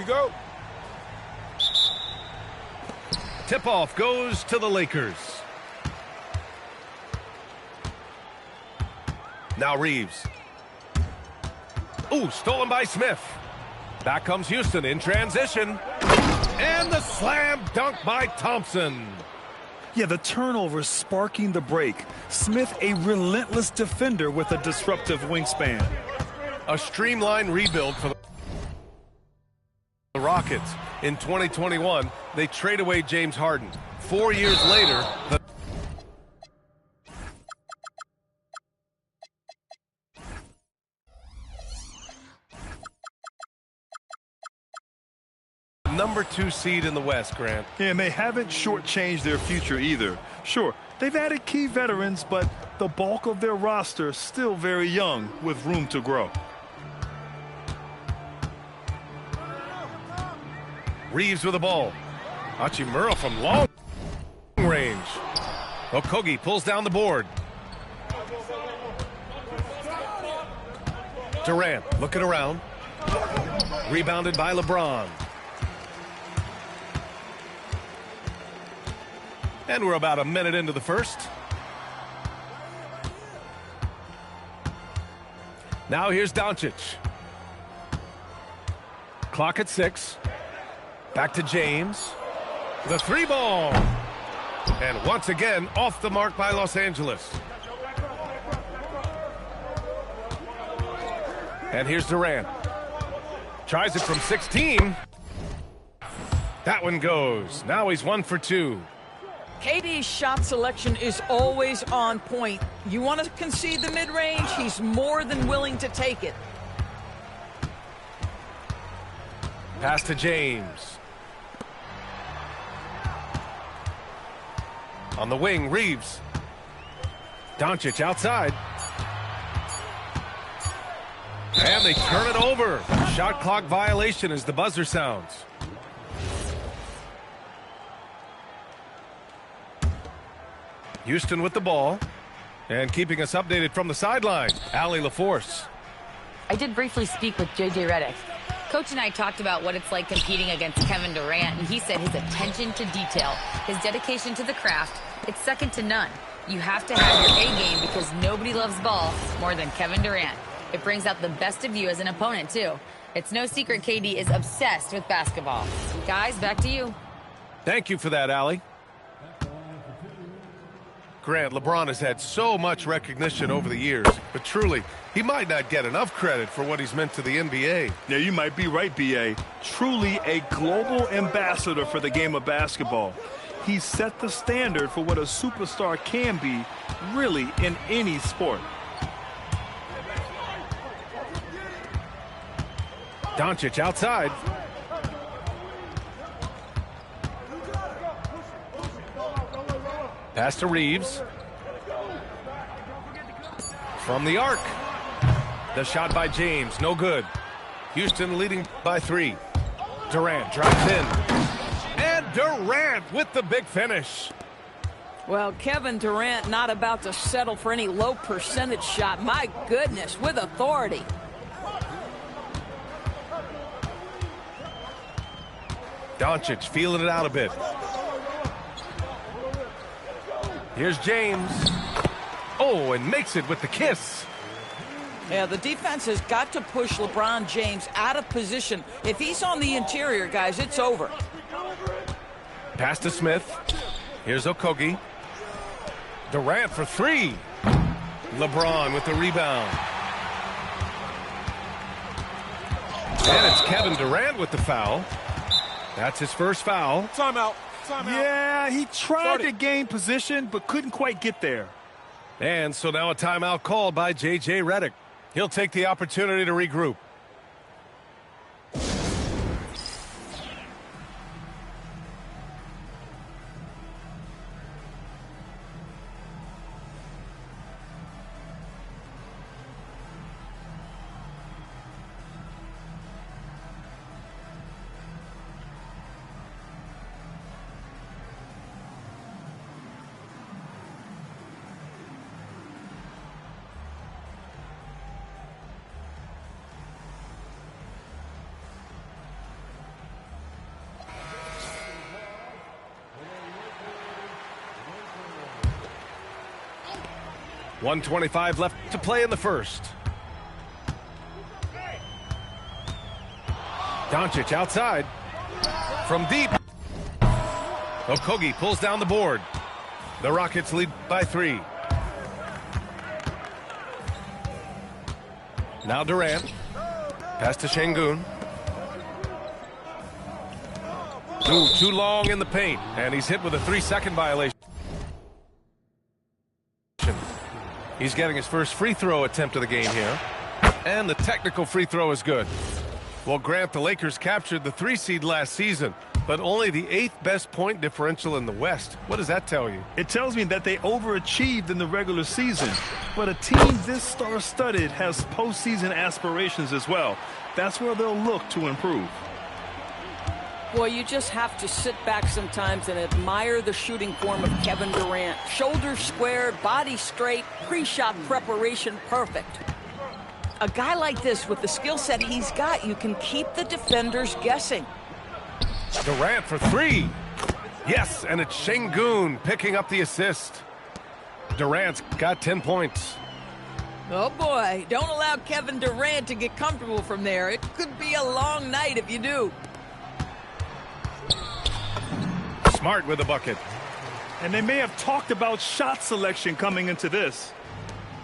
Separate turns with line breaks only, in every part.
go.
Tip-off goes to the Lakers. Now Reeves. Ooh, stolen by Smith. Back comes Houston in transition. And the slam dunk by Thompson.
Yeah, the turnover sparking the break. Smith, a relentless defender with a disruptive wingspan.
A streamlined rebuild for the Rockets. In 2021, they trade away James Harden. 4 years later, the #2 seed in the West, Grant.
Yeah, and they haven't shortchanged their future either. Sure, they've added key veterans, but the bulk of their roster is still very young with room to grow.
Reeves with the ball. Hachimura from long range. Okogie pulls down the board. Durant looking around. Rebounded by LeBron. And we're about a minute into the first. Now here's Doncic. Clock at 6. Back to James. The three ball. And once again, off the mark by Los Angeles. And here's Durant. Tries it from 16. That one goes. Now he's 1 for 2.
KD's shot selection is always on point. You want to concede the mid-range, he's more than willing to take it.
Pass to James. On the wing, Reeves. Doncic outside. And they turn it over. Shot clock violation as the buzzer sounds. Houston with the ball. And keeping us updated from the sideline, Allie LaForce.
I did briefly speak with J.J. Redick. Coach and I talked about what it's like competing against Kevin Durant, and he said his attention to detail, his dedication to the craft, it's second to none. You have to have your A game because nobody loves ball more than Kevin Durant. It brings out the best of you as an opponent, too. It's no secret KD is obsessed with basketball. Guys, back to you.
Thank you for that, Allie. Grant, LeBron has had so much recognition over the years, but truly, he might not get enough credit for what he's meant to the NBA.
Yeah, you might be right, B.A. Truly a global ambassador for the game of basketball. He set the standard for what a superstar can be, really, in any sport.
Doncic outside. Pass to Reeves. From the arc. The shot by James, no good. Houston leading by 3. Durant drives in. And Durant with the big finish.
Well, Kevin Durant not about to settle for any low percentage shot. My goodness, with authority.
Doncic feeling it out a bit. Here's James. Oh, and makes it with the kiss.
Yeah, the defense has got to push LeBron James out of position. If he's on the interior, guys, it's over.
Pass to Smith. Here's Okogie. Durant for 3. LeBron with the rebound. And it's Kevin Durant with the foul. That's his first foul.
Timeout.
Yeah, he tried to gain position, but couldn't quite get there.
And so now a timeout called by J.J. Redick. He'll take the opportunity to regroup. 1:25 left to play in the first. Doncic outside. From deep. Okogie pulls down the board. The Rockets lead by 3. Now Durant. Pass to Şengün. Ooh, too long in the paint. And he's hit with a 3-second violation. He's getting his first free throw attempt of the game here. And the technical free throw is good. Well, Grant, the Lakers captured the 3 seed last season, but only the 8th best point differential in the West. What does that tell you?
It tells me that they overachieved in the regular season. But a team this star-studded has postseason aspirations as well. That's where they'll look to improve.
Well, you just have to sit back sometimes and admire the shooting form of Kevin Durant. Shoulders squared, body straight, pre-shot preparation perfect. A guy like this, with the skill set he's got, you can keep the defenders guessing.
Durant for 3. Yes, and it's Şengün picking up the assist. Durant's got 10 points.
Oh, boy. Don't allow Kevin Durant to get comfortable from there. It could be a long night if you do.
Smart with a bucket.
And they may have talked about shot selection coming into this.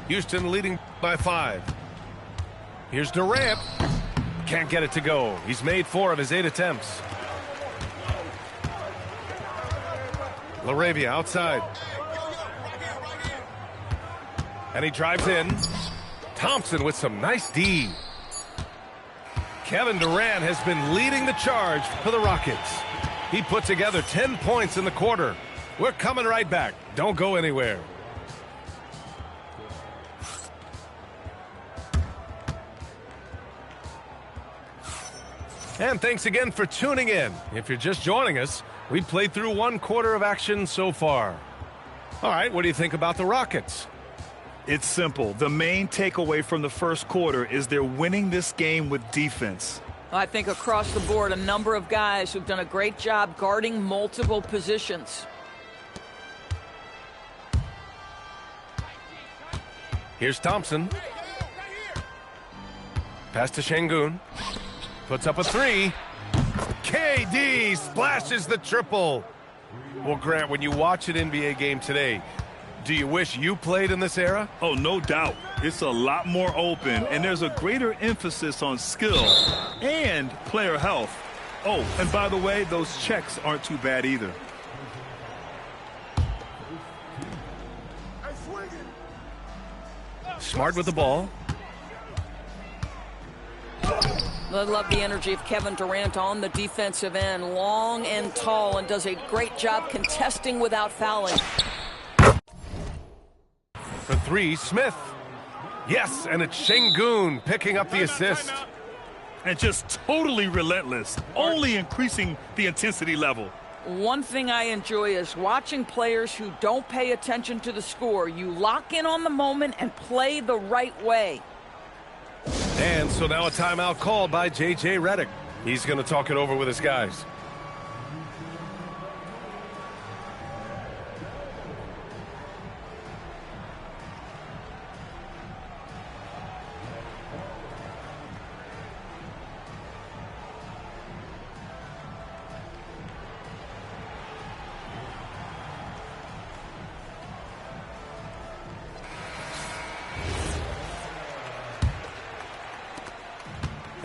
Houston leading by 5. Here's Durant. Can't get it to go. He's made 4 of his 8 attempts. LaRavia outside. And he drives in. Thompson with some nice D. Kevin Durant has been leading the charge for the Rockets. He put together 10 points in the quarter. We're coming right back. Don't go anywhere. And thanks again for tuning in. If you're just joining us, we've played through 1 quarter of action so far. All right, what do you think about the Rockets?
It's simple. The main takeaway from the first quarter is they're winning this game with defense.
I think across the board, a number of guys who've done a great job guarding multiple positions.
Here's Thompson. Pass to Şengün. Puts up a 3. KD splashes the triple. Well, Grant, when you watch an NBA game today, do you wish you played in this era?
Oh, no doubt. It's a lot more open, and there's a greater emphasis on skill and player health. Oh, and by the way, those checks aren't too bad either.
Smart with the ball.
I love the energy of Kevin Durant on the defensive end. Long and tall, and does a great job contesting without fouling.
For 3, Smith. Yes, and it's Şengün picking up the assist.
And just totally relentless, only increasing the intensity level.
One thing I enjoy is watching players who don't pay attention to the score. You lock in on the moment and play the right way.
And so now a timeout called by J.J. Redick. He's going to talk it over with his guys.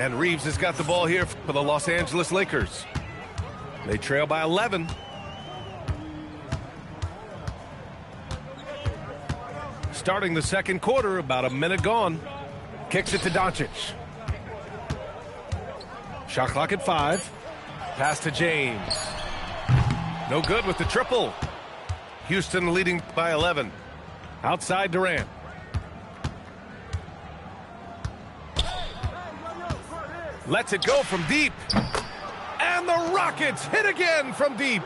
And Reeves has got the ball here for the Los Angeles Lakers. They trail by 11. Starting the second quarter, about a minute gone. Kicks it to Doncic. Shot clock at 5. Pass to James. No good with the triple. Houston leading by 11. Outside Durant. Lets it go from deep. And the Rockets hit again from deep.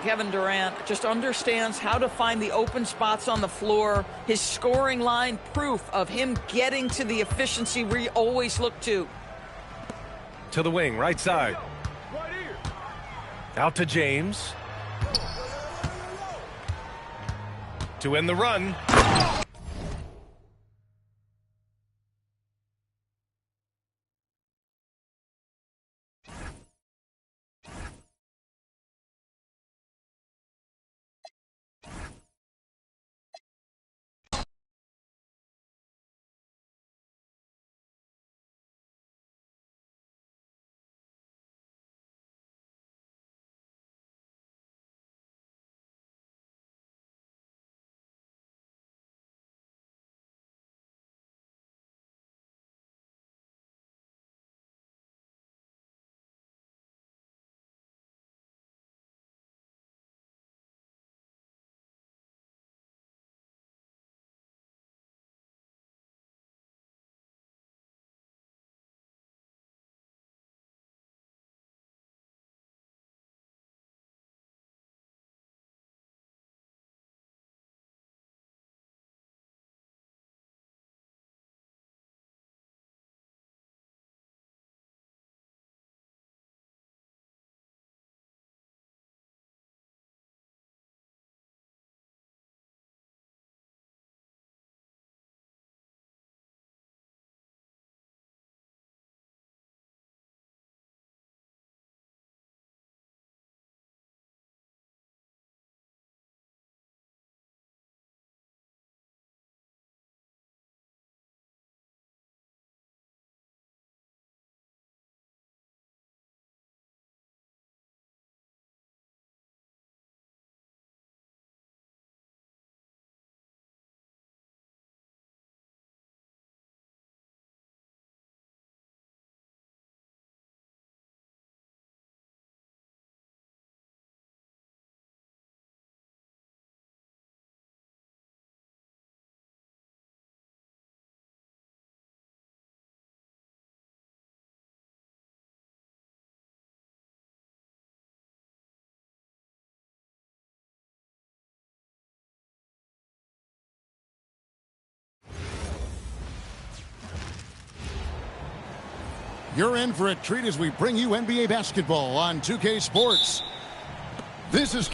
Kevin Durant just understands how to find the open spots on the floor. His scoring line, proof of him getting to the efficiency we always look to.
To the wing, right side. Out to James. To end the run.
You're in for a treat as we bring you NBA basketball on 2K Sports. This is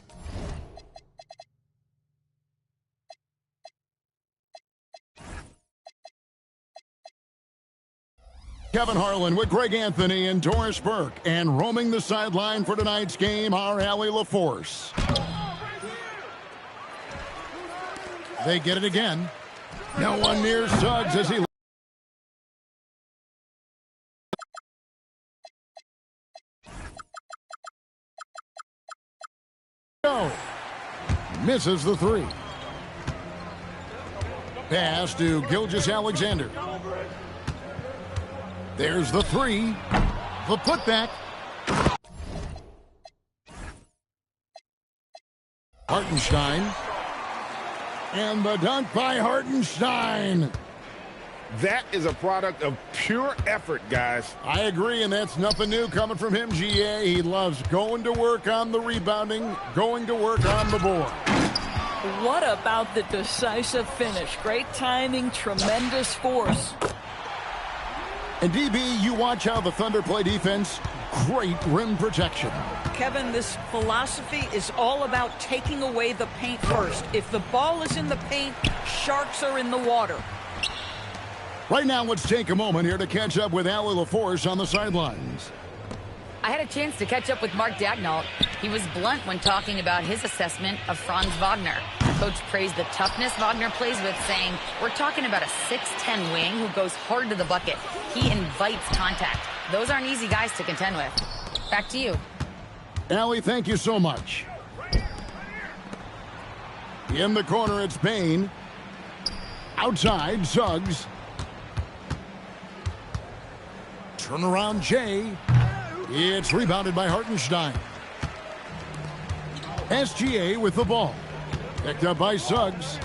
Kevin Harlan with Greg Anthony and Doris Burke. And roaming the sideline for tonight's game, our Allie LaForce. They get it again. No one near Suggs as he... Go. Misses the three. Pass to Gilgeous-Alexander. There's the three. The putback. Hartenstein. And the dunk by Hartenstein.
That is a product of pure effort, guys.
I agree, and that's nothing new coming from him, GA. He loves going to work on the rebounding, going to work on the board.
What about the decisive finish? Great timing, tremendous force.
And DB, you watch how the Thunder play defense. Great rim protection.
Kevin, this philosophy is all about taking away the paint first. If the ball is in the paint, sharks are in the water.
Right now, let's take a moment here to catch up with Allie LaForce on the sidelines.
I had a chance to catch up with Mark Daigneault. He was blunt when talking about his assessment of Franz Wagner. Coach praised the toughness Wagner plays with, saying, "We're talking about a 6'10" wing who goes hard to the bucket. He invites contact. Those aren't easy guys to contend with." Back to you.
Allie, thank you so much. In the corner, it's Bain. Outside, Suggs. Turnaround, Jay. It's rebounded by Hartenstein. SGA with the ball. Picked up by Suggs.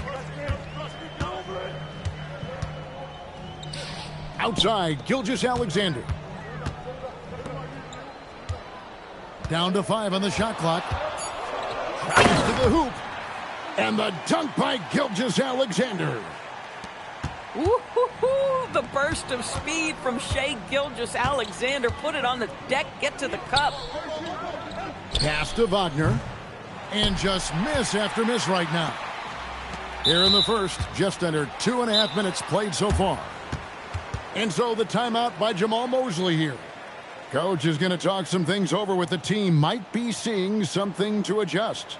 Outside, Gilgeous-Alexander. Down to 5 on the shot clock. Drives to the hoop. And the dunk by Gilgeous-Alexander.
Woo-hoo-hoo! The burst of speed from Shai Gilgeous-Alexander. Put it on the deck, get to the cup.
Pass to Wagner. And just miss after miss right now. Here in the first, just under 2.5 minutes played so far. And so the timeout by Jamal Mosley here. Coach is going to talk some things over with the team. Might be seeing something to adjust.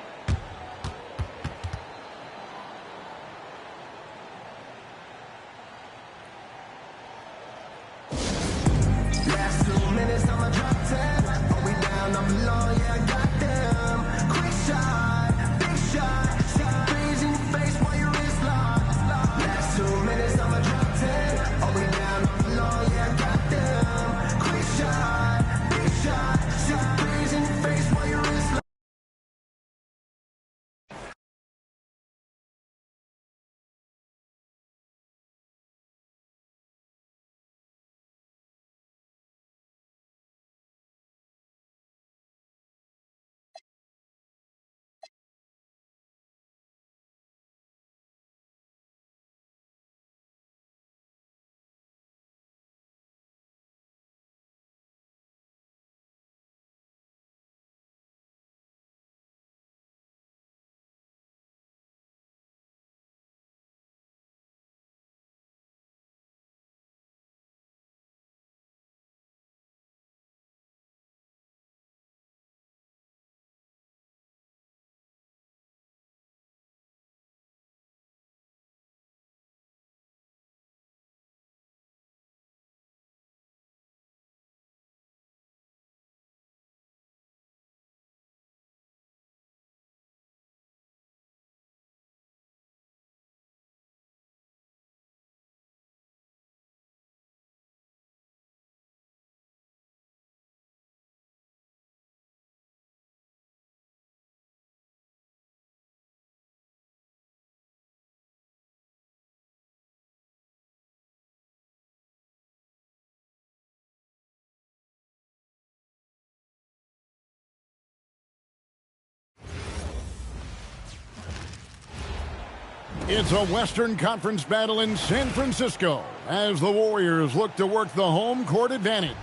It's a Western Conference battle in San Francisco as the Warriors look to work the home court advantage.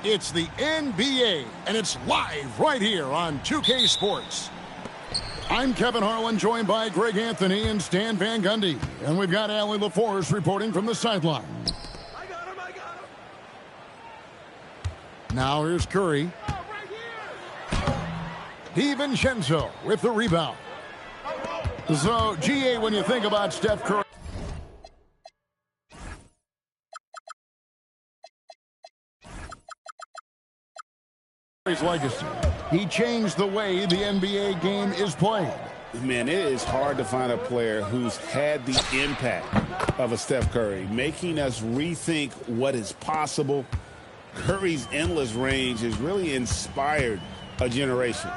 It's the NBA, and it's live right here on 2K Sports. I'm Kevin Harlan, joined by Greg Anthony and Stan Van Gundy. And we've got Allie LaForce reporting from the sideline.
I got him.
Now here's Curry. DiVincenzo with the rebound. So, GA, when you think about Steph Curry, his legacy, he changed the way the NBA game is played.
Man, it is hard to find a player who's had the impact of a Steph Curry, making us rethink what is possible. Curry's endless range has really inspired a generation.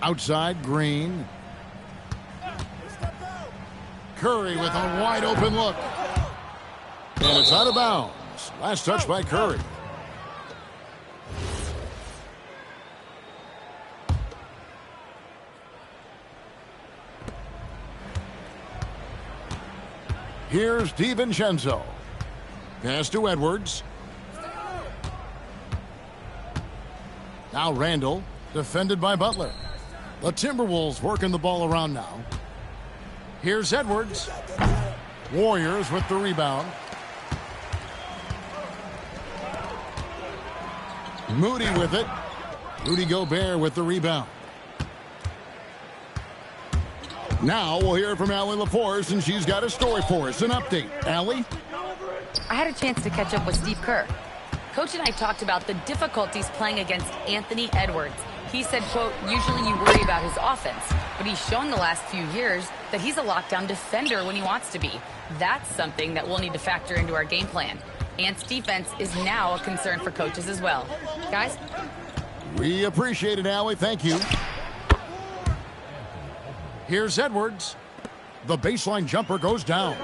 Outside, Green. Curry with a wide open look. And it's out of bounds. Last touch by Curry. Here's DiVincenzo. Pass to Edwards. Now Randall, defended by Butler. The Timberwolves working the ball around now. Here's Edwards. Warriors with the rebound. Moody with it. Rudy Gobert with the rebound. Now we'll hear from Allie LaForce, and she's got a story for us. An update. Allie?
I had a chance to catch up with Steve Kerr. Coach and I talked about the difficulties playing against Anthony Edwards. He said, quote, usually you worry about his offense, but he's shown the last few years that he's a lockdown defender when he wants to be. That's something that we'll need to factor into our game plan. Ant's defense is now a concern for coaches as well. Guys?
We appreciate it, Allie. Thank you. Here's Edwards. The baseline jumper goes down.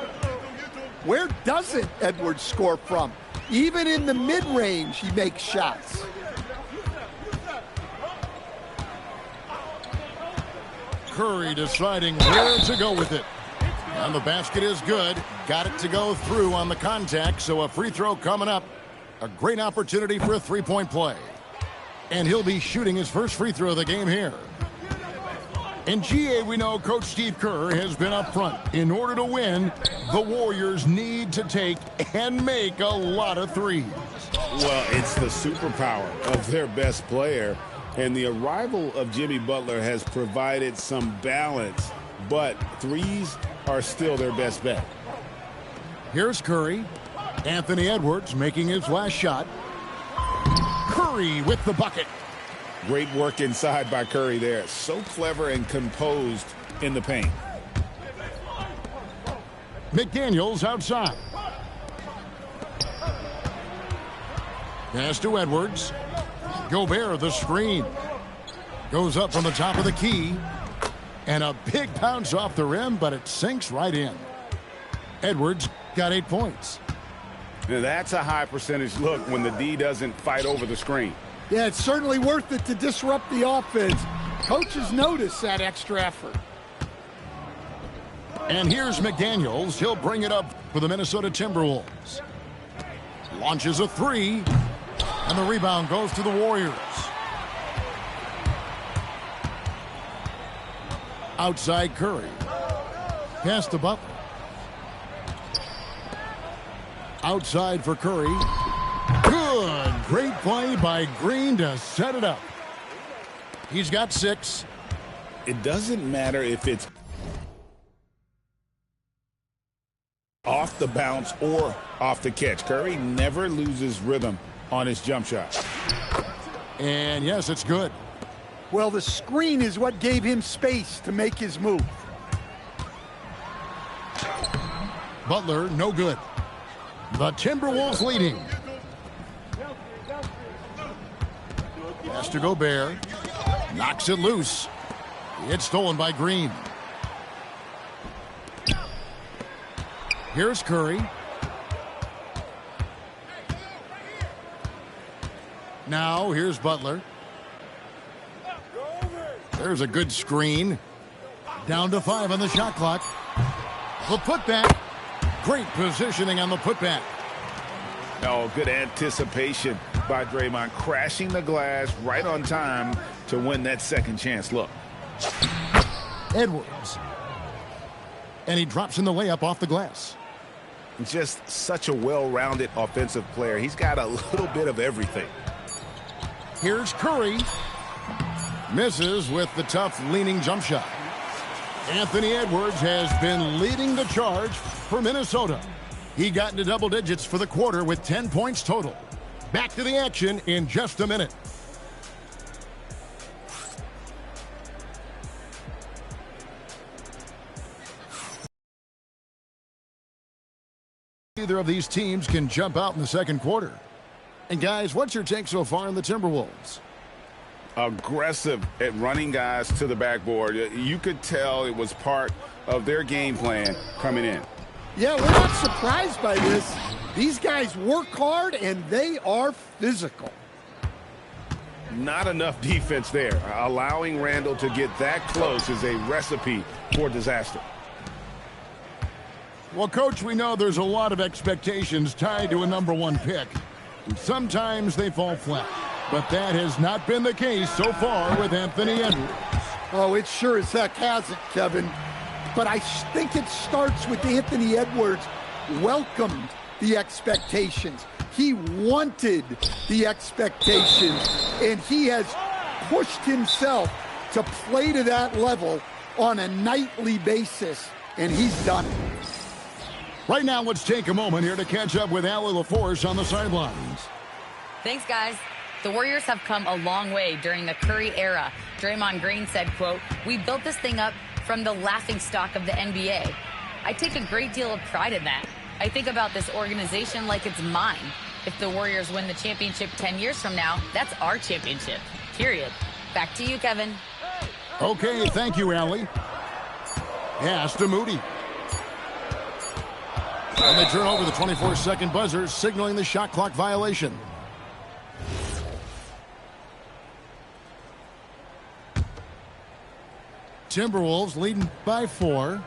Where doesn't Edwards score from? Even in the mid-range, he makes shots.
Curry deciding where to go with it. And the basket is good. Got it to go through on the contact, so a free throw coming up. A great opportunity for a three-point play. And he'll be shooting his first free throw of the game here. In GA, we know Coach Steve Kerr has been up front. In order to win, the Warriors need to take and make a lot of threes.
Well, it's the superpower of their best player, and the arrival of Jimmy Butler has provided some balance, but threes are still their best bet.
Here's Curry. Anthony Edwards making his last shot. Curry with the bucket.
Great work inside by Curry there. So clever and composed in the paint.
McDaniels outside. Pass to Edwards. Gobert the screen. Goes up from the top of the key. And a big bounce off the rim, but it sinks right in. Edwards got 8 points.
Now that's a high percentage look when the D doesn't fight over the screen.
Yeah, it's certainly worth it to disrupt the offense. Coaches notice that extra effort.
And here's McDaniels. He'll bring it up for the Minnesota Timberwolves. Launches a three. And the rebound goes to the Warriors. Outside Curry. Pass to Butler. Outside for Curry. Good. Great play by Green to set it up. He's got 6.
It doesn't matter if it's off the bounce or off the catch. Curry never loses rhythm on his jump shot.
And yes, it's good.
Well, the screen is what gave him space to make his move.
Butler, no good. The Timberwolves leading. Pass to Gobert. Knocks it loose. It's stolen by Green. Here's Curry. Now, here's Butler. There's a good screen. Down to 5 on the shot clock. The putback. Great positioning on the putback.
Oh, good anticipation by Draymond, crashing the glass right on time to win that second chance look.
Edwards. And he drops in the layup off the glass.
Just such a well-rounded offensive player. He's got a little bit of everything.
Here's Curry. Misses with the tough leaning jump shot. Anthony Edwards has been leading the charge for Minnesota. He got into double digits for the quarter with 10 points total. Back to the action in just a minute. Neither of these teams can jump out in the second quarter. And guys, what's your take so far on the Timberwolves?
Aggressive at running guys to the backboard. You could tell it was part of their game plan coming in.
Yeah, we're not surprised by this. These guys work hard and they are physical.
Not enough defense there. Allowing Randall to get that close is a recipe for disaster.
Well, Coach, we know there's a lot of expectations tied to a #1 pick. And sometimes they fall flat. But that has not been the case so far with Anthony Edwards.
Oh, it sure as heck hasn't, Kevin. But I think it starts with Anthony Edwards welcomed the expectations. He wanted the expectations, and he has pushed himself to play to that level on a nightly basis, and he's done it.
Right now, let's take a moment here to catch up with Allie LaForce on the sidelines.
Thanks, guys. The Warriors have come a long way during the Curry era. Draymond Green said, quote, "We built this thing up from the laughingstock of the NBA. I take a great deal of pride in that. I think about this organization like it's mine. If the Warriors win the championship 10 years from now, that's our championship, period." Back to you, Kevin.
Okay, thank you, Allie. Pass to Moody. And they turn over the 24-second buzzer, signaling the shot clock violation. Timberwolves leading by 4.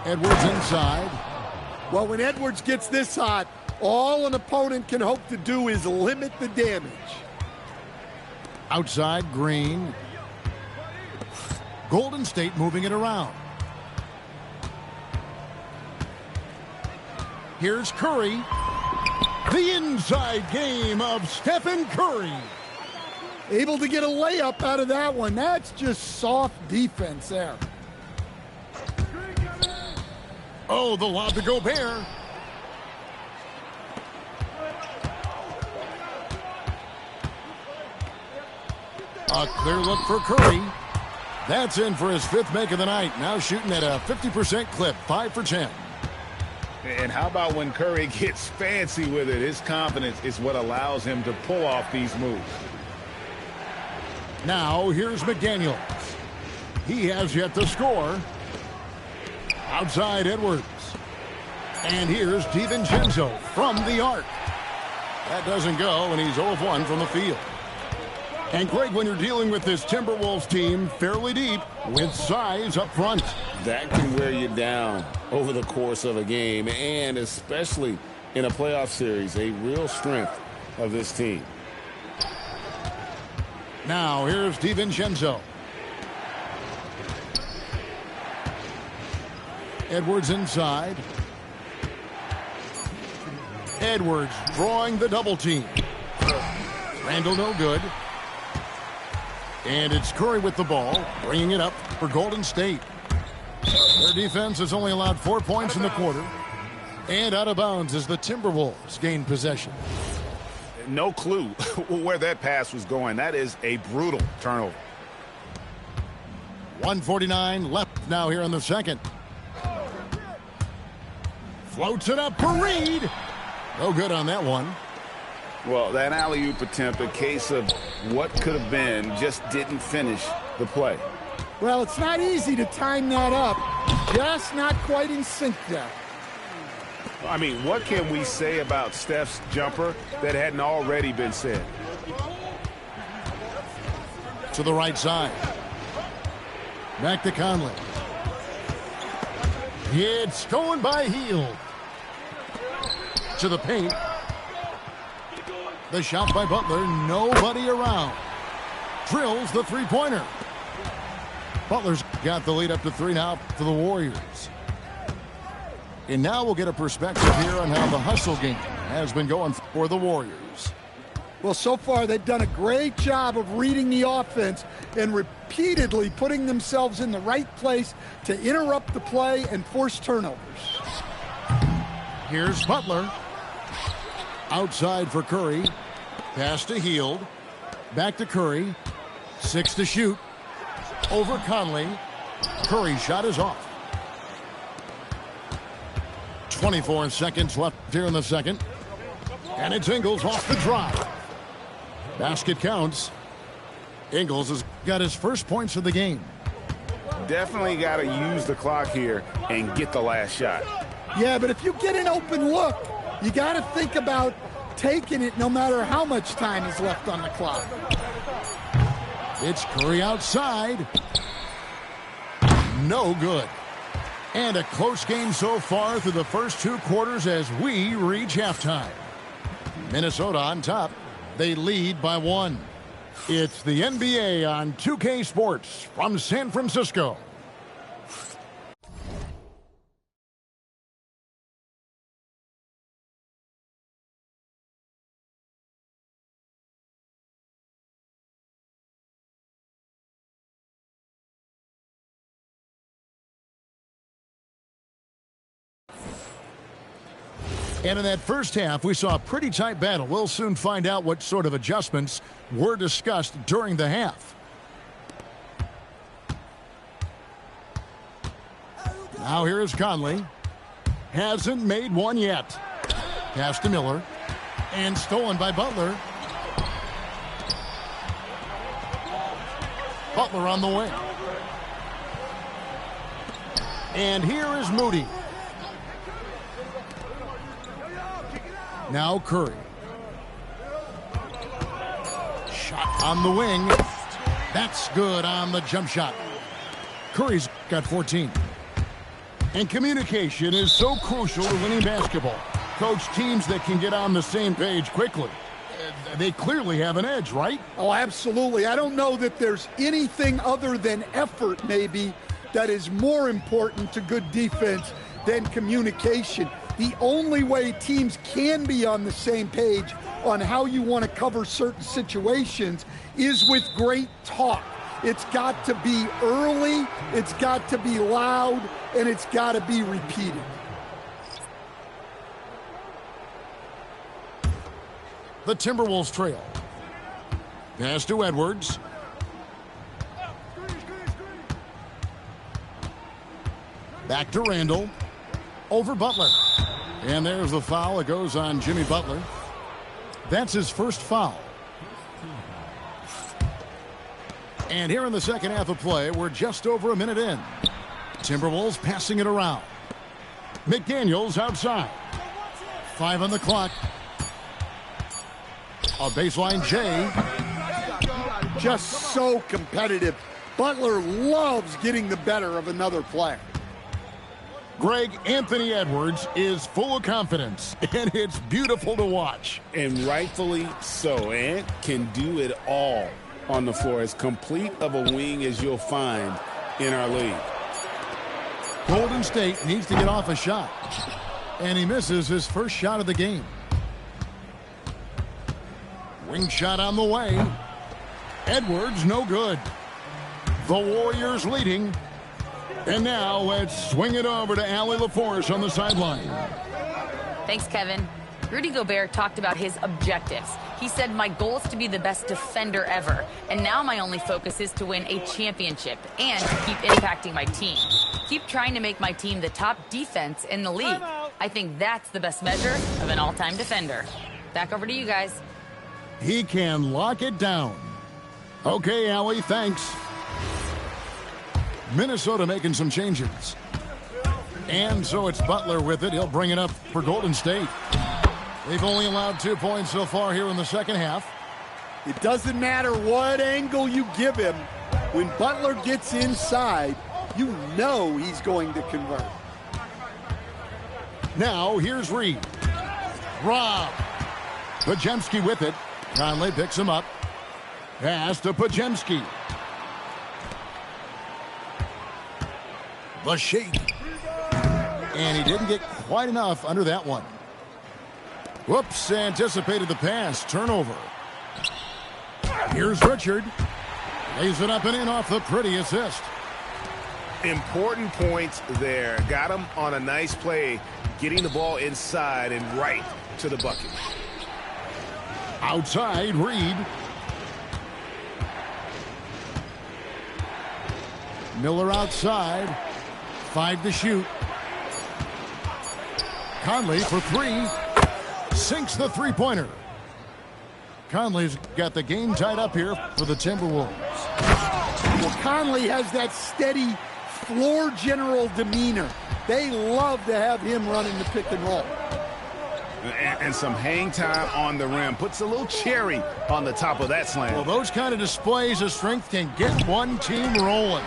Edwards inside.
Well, when Edwards gets this hot, all an opponent can hope to do is limit the damage.
Outside, Green. Golden State moving it around. Here's Curry. The inside game of Stephen Curry.
Able to get a layup out of that one. That's just soft defense there.
Oh, the lob to Gobert. A clear look for Curry. That's in for his 5th make of the night. Now shooting at a 50% clip, 5 for 10.
And how about when Curry gets fancy with it? His confidence is what allows him to pull off these moves.
Now here's McDaniels. He has yet to score. Outside Edwards. And here's DiVincenzo from the arc. That doesn't go, and he's 0 of 1 from the field. And Greg, when you're dealing with this Timberwolves team fairly deep with size up front,
that can wear you down over the course of a game, and especially in a playoff series, a real strength of this team.
Now here's DiVincenzo. Edwards inside. Edwards drawing the double team. Randall no good. And it's Curry with the ball, bringing it up for Golden State. Their defense has only allowed 4 points in the quarter. And out of bounds as the Timberwolves gain possession.
No clue where that pass was going. That is a brutal turnover.
1:49 left now here in the second. Floats it up for Reed. No good on that one.
Well, that alley-oop attempt, a case of what could have been, just didn't finish the play.
Well, it's not easy to time that up. Just not quite in sync there.
I mean, what can we say about Steph's jumper that hadn't already been said?
To the right side. Back to Conley. It's stolen by Hield. to the paint. The shot by Butler, nobody around. Drills the three-pointer. Butler's got the lead up to 3 now for the Warriors. And now we'll get a perspective here on how the hustle game has been going for the Warriors.
Well, so far they've done a great job of reading the offense and repeatedly putting themselves in the right place to interrupt the play and force turnovers.
Here's Butler. Outside for Curry. Pass to Hield. Back to Curry. 6 to shoot. Over Conley. Curry's shot is off. 24 seconds left here in the second. And it's Ingles off the drive. Basket counts. Ingles has got his first points of the game.
Definitely got to use the clock here and get the last shot.
Yeah, but if you get an open look, you got to think about taking it no matter how much time is left on the clock.
It's Curry outside. No good. And a close game so far through the first 2 quarters as we reach halftime. Minnesota on top. They lead by 1. It's the NBA on 2K Sports from San Francisco. And in that first half, we saw a pretty tight battle. We'll soon find out what sort of adjustments were discussed during the half. Now here is Conley. Hasn't made one yet. Pass to Miller. And stolen by Butler. Butler on the wing. And here is Moody. Now Curry. Shot on the wing. That's good on the jump shot. Curry's got 14. And communication is so crucial to winning basketball. Coach, teams that can get on the same page quickly, they clearly have an edge, right?
Oh, absolutely. I don't know that there's anything other than effort, maybe, that is more important to good defense than communication. The only way teams can be on the same page on how you want to cover certain situations is with great talk. It's got to be early, it's got to be loud, and it's got to be repeated.
The Timberwolves trail. Pass to Edwards. Back to Randall. Over Butler. And there's the foul. It goes on Jimmy Butler. That's his first foul. And here in the second half of play, we're just over a minute in. Timberwolves passing it around. McDaniels outside. 5 on the clock. A baseline J.
Just so competitive. Butler loves getting the better of another player.
Greg, Anthony Edwards is full of confidence, and it's beautiful to watch.
And rightfully so. Ant can do it all on the floor. As complete of a wing as you'll find in our league.
Golden State needs to get off a shot, and he misses his first shot of the game. Wing shot on the way. Edwards, no good. The Warriors leading. And now let's swing it over to Allie LaForce on the sideline.
Thanks, Kevin. Rudy Gobert talked about his objectives. He said, my goal is to be the best defender ever. And now my only focus is to win a championship and to keep impacting my team. Keep trying to make my team the top defense in the league. I think that's the best measure of an all-time defender. Back over to you guys.
He can lock it down. Okay, Allie, thanks. Minnesota making some changes. And so it's Butler with it. He'll bring it up for Golden State. They've only allowed 2 points so far here in the second half.
It doesn't matter what angle you give him. When Butler gets inside, you know he's going to convert.
Now, here's Reed. Rob. Podziemski with it. Conley picks him up. Pass to Podziemski. The shake. And he didn't get quite enough under that one. Whoops, anticipated the pass. Turnover. Here's Richard. Lays it up and in off the pretty assist.
Important points there. Got him on a nice play, getting the ball inside and right to the bucket.
Outside, Reed. Miller outside. 5 to shoot. Conley for 3. Sinks the three-pointer. Conley's got the game tied up here for the Timberwolves.
Well, Conley has that steady floor general demeanor. They love to have him running the pick and roll.
And some hang time on the rim. Puts a little cherry on the top of that slam.
Well, those kind of displays of strength can get one team rolling.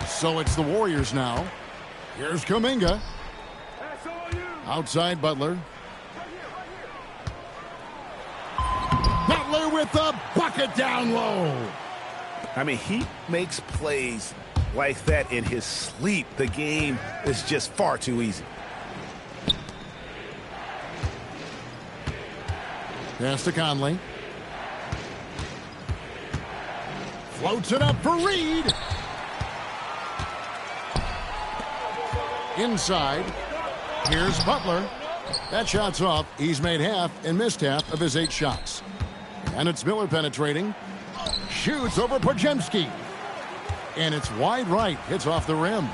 So it's the Warriors now. Here's Kuminga. Outside Butler. Butler with the bucket down low.
I mean, he makes plays like that in his sleep. The game is just far too easy.
Pass to Conley. Floats it up for Reed. Inside. Here's Butler. That shot's off. He's made half and missed half of his 8 shots. And it's Miller penetrating. Shoots over Podziemski. And it's wide right. Hits off the rim.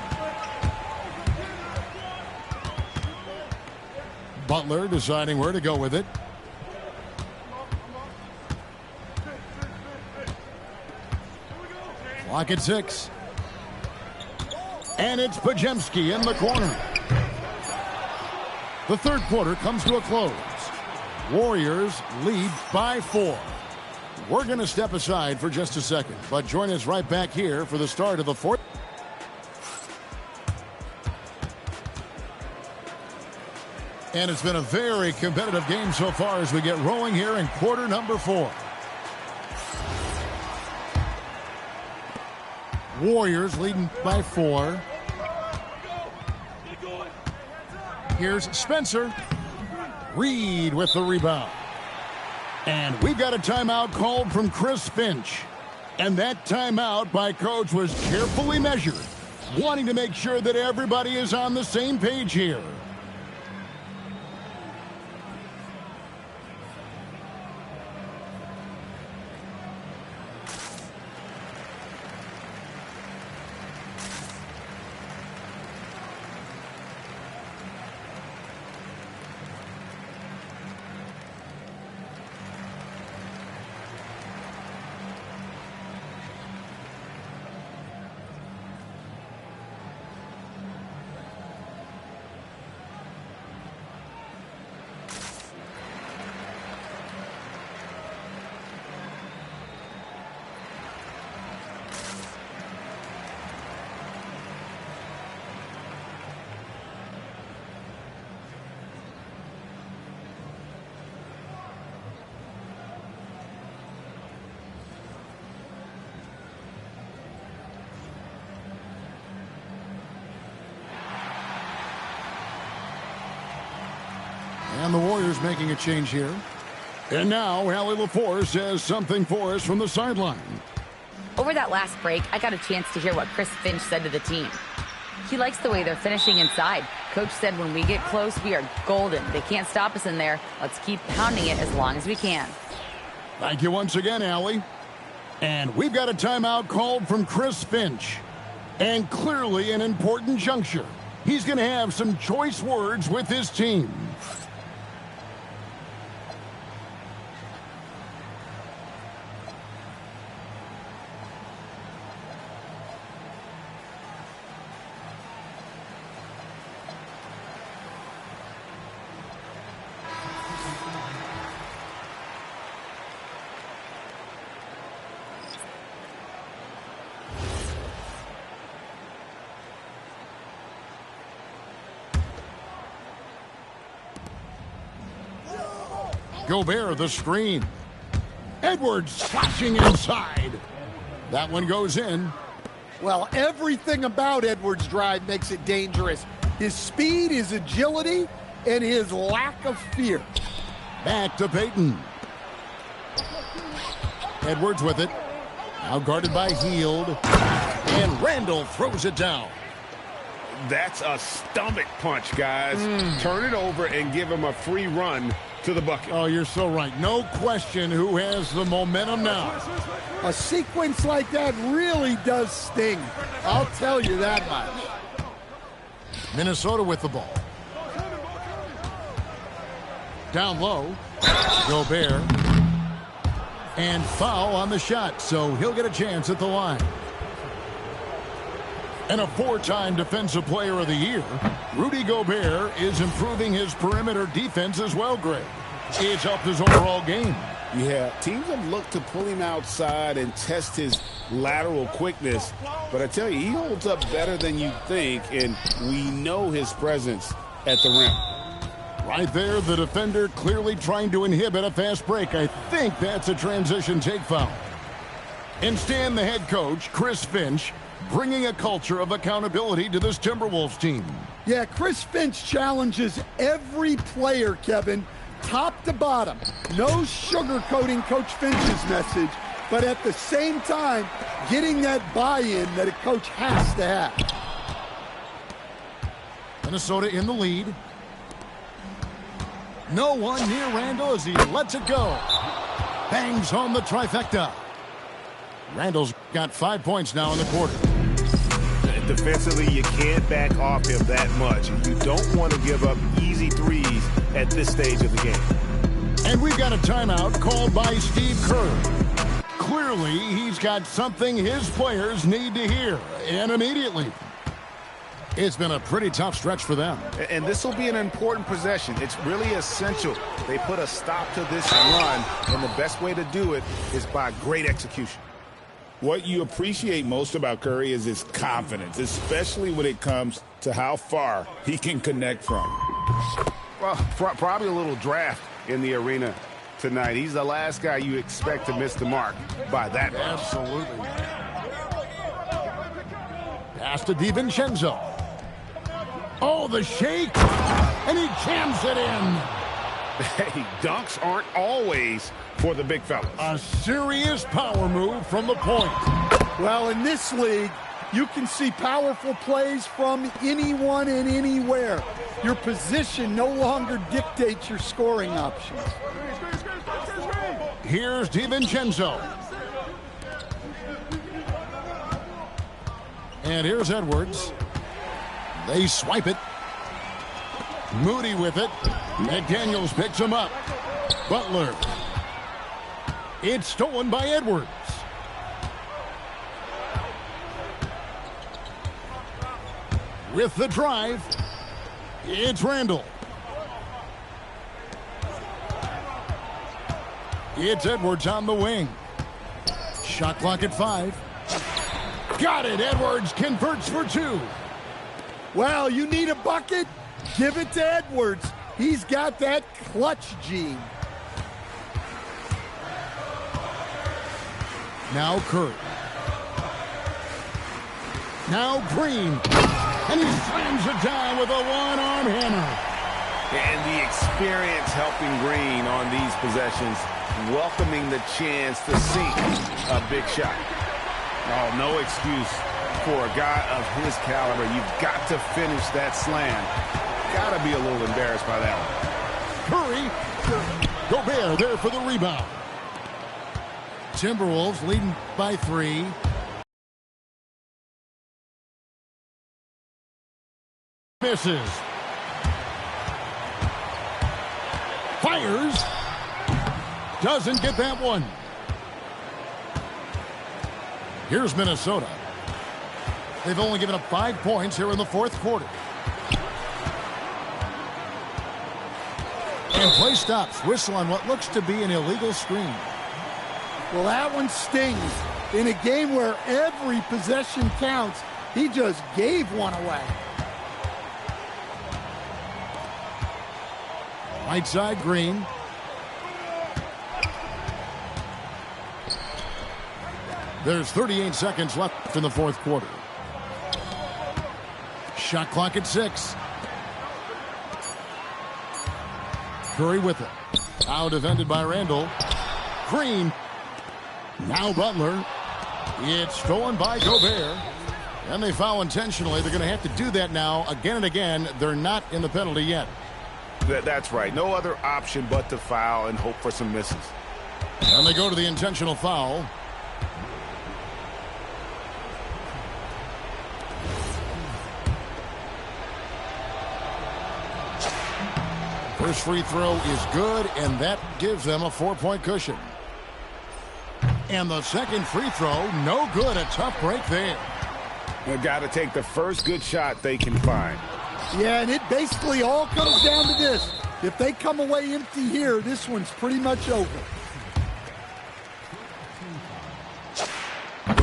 Butler deciding where to go with it. Clock at 6. And it's Podziemski in the corner. The third quarter comes to a close. Warriors lead by 4. We're going to step aside for just a second, but join us right back here for the start of the fourth. And it's been a very competitive game so far as we get rolling here in quarter number 4. Warriors leading by 4. Here's Spencer. Reed with the rebound. And we've got a timeout called from Chris Finch. And that timeout by Coach was carefully measured, wanting to make sure that everybody is on the same page here. And the Warriors making a change here. And now Allie LaForce says something for us from the sideline.
Over that last break, I got a chance to hear what Chris Finch said to the team. He likes the way they're finishing inside. Coach said when we get close, we are golden. They can't stop us in there. Let's keep pounding it as long as we can.
Thank you once again, Allie. And we've got a timeout called from Chris Finch. And clearly an important juncture. He's going to have some choice words with his team. Gobert the screen. Edwards slashing inside. That one goes in.
Well, everything about Edwards' drive makes it dangerous. His speed, his agility, and his lack of fear.
Back to Payton. Edwards with it. Now guarded by Hield. And Randall throws it down.
That's a stomach punch, guys. Turn it over and give him a free run to the bucket.
Oh, you're so right. No question who has the momentum now.
A sequence like that really does sting. I'll tell you that much.
Minnesota with the ball. Down low. Gobert. And foul on the shot, so he'll get a chance at the line. And a four-time Defensive Player of the Year, Rudy Gobert is improving his perimeter defense as well, Greg. It's helped his overall game.
Yeah, teams have looked to pull him outside and test his lateral quickness. But I tell you, he holds up better than you think, and we know his presence at the rim.
Right there, the defender clearly trying to inhibit a fast break. I think that's a transition take foul. And Stan, the head coach, Chris Finch, bringing a culture of accountability to this Timberwolves team.
Yeah, Chris Finch challenges every player, Kevin, top to bottom. No sugarcoating Coach Finch's message, but at the same time, getting that buy-in that a coach has to have.
Minnesota in the lead. No one near Randall as he lets it go. Bangs home the trifecta. Randall's got 5 points now in the quarter.
Defensively, you can't back off him that much. You don't want to give up easy threes at this stage of the game.
And we've got a timeout called by Steve Kerr. Clearly, he's got something his players need to hear, and immediately. It's been a pretty tough stretch for them.
And this will be an important possession. It's really essential. They put a stop to this run, and the best way to do it is by great execution. What you appreciate most about Curry is his confidence, especially when it comes to how far he can connect from. Well, probably a little draft in the arena tonight. He's the last guy you expect to miss the mark by that much.
Absolutely. Pass to DiVincenzo. Oh, the shake, and he jams it in.
Hey, dunks aren't always for the big fellas.
A serious power move from the point.
Well, in this league, you can see powerful plays from anyone and anywhere. Your position no longer dictates your scoring options.
Here's DiVincenzo. And here's Edwards. They swipe it. Moody with it. McDaniels picks him up. Butler. It's stolen by Edwards. With the drive, it's Randall. It's Edwards on the wing. Shot clock at 5. Got it. Edwards converts for 2.
Well, you need a bucket? Give it to Edwards. He's got that clutch gene.
Now Curry. Now Green. And he slams it down with a one-arm hammer.
And the experience helping Green on these possessions, welcoming the chance to sink a big shot. Oh, no excuse for a guy of his caliber. You've got to finish that slam. Got to be a little embarrassed by that
one. Curry. Gobert there for the rebound. Timberwolves leading by 3. Misses. Fires. Doesn't get that one. Here's Minnesota. They've only given up 5 points here in the fourth quarter. And play stops. Whistle on what looks to be an illegal screen.
Well, that one stings. In a game where every possession counts, he just gave one away.
Right side, Green. There's 38 seconds left in the fourth quarter. Shot clock at 6. Curry with it. Out defended by Randall. Green. Now Butler. It's stolen by Gobert. And they foul intentionally. They're going to have to do that now again and again. They're not in the penalty yet.
That's right. No other option but to foul and hope for some misses.
And they go to the intentional foul. First free throw is good, and that gives them a 4-point cushion. And the second free throw, no good. A tough break there.
They've got to take the first good shot they can find.
Yeah, and it basically all comes down to this. If they come away empty here, this one's pretty much over.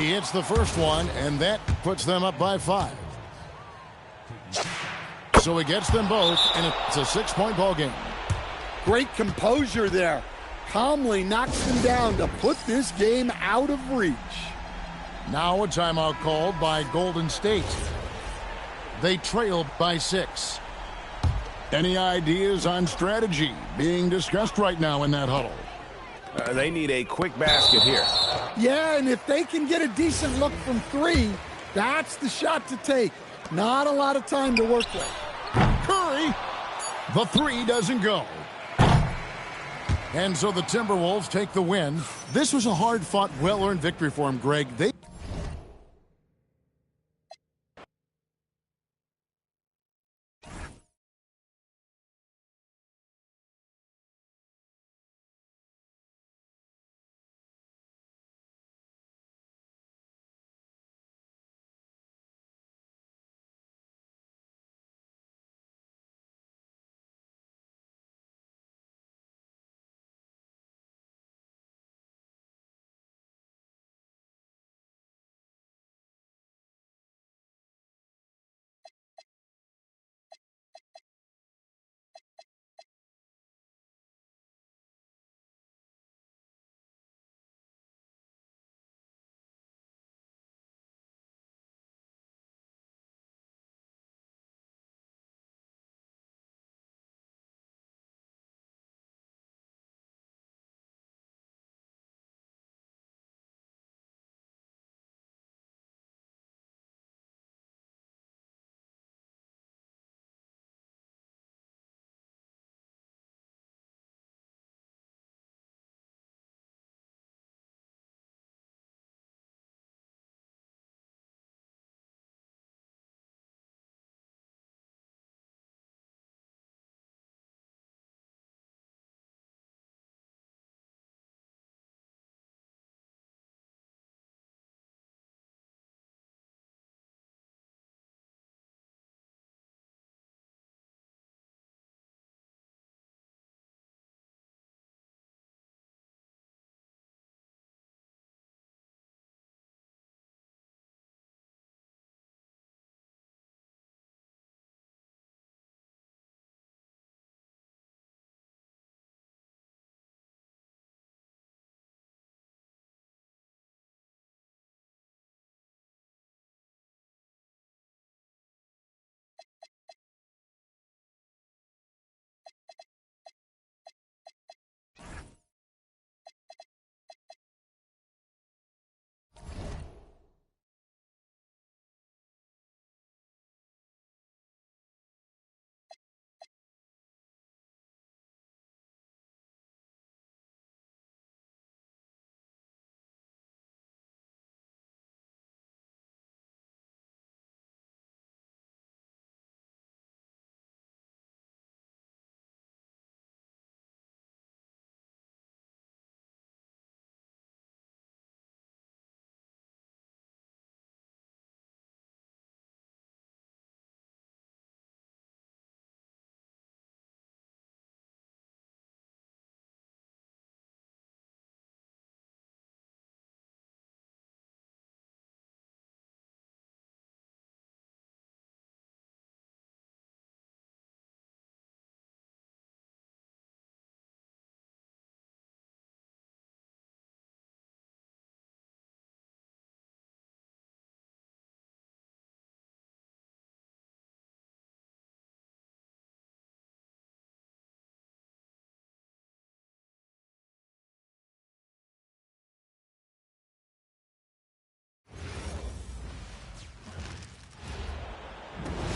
He hits the first one, and that puts them up by 5. So he gets them both, and it's a 6-point ball game.
Great composure there. Calmly knocks them down to put this game out of reach.
Now a timeout called by Golden State. They trail by 6. Any ideas on strategy being discussed right now in that huddle?
They need a quick basket here.
Yeah, and if they can get a decent look from 3, that's the shot to take. Not a lot of time to work with.
Curry. The 3 doesn't go. And so the Timberwolves take the win. This was a hard-fought, well-earned victory for them, Greg. They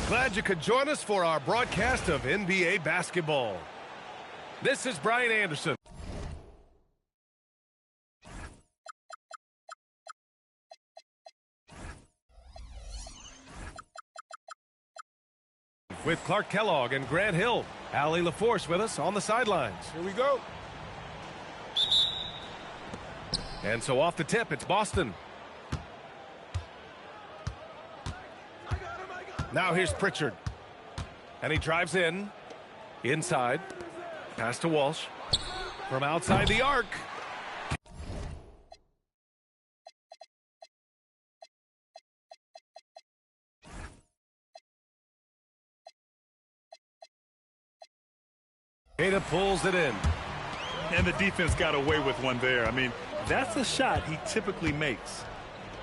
Glad you could join us for our broadcast of NBA basketball. This is Brian Anderson. With Clark Kellogg and Grant Hill. Allie LaForce with us on the sidelines.
Here we go.
And so off the tip, it's Boston. Now here's Pritchard. And he drives in. Inside. Pass to Walsh. From outside the arc. Ada pulls it in.
And the defense got away with one there. I mean, that's a shot he typically makes.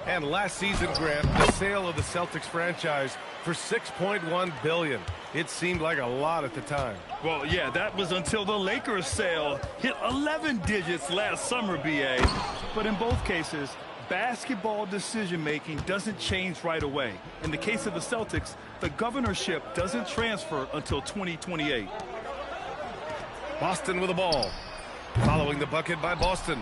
And last season, Grant, the sale of the Celtics franchise for $6.1 billion. It seemed like a lot at the time.
Well, yeah, that was until the Lakers sale hit 11 digits last summer, BA. But in both cases, basketball decision-making doesn't change right away. In the case of the Celtics, the governorship doesn't transfer until 2028.
Boston with the ball. Following the bucket by Boston.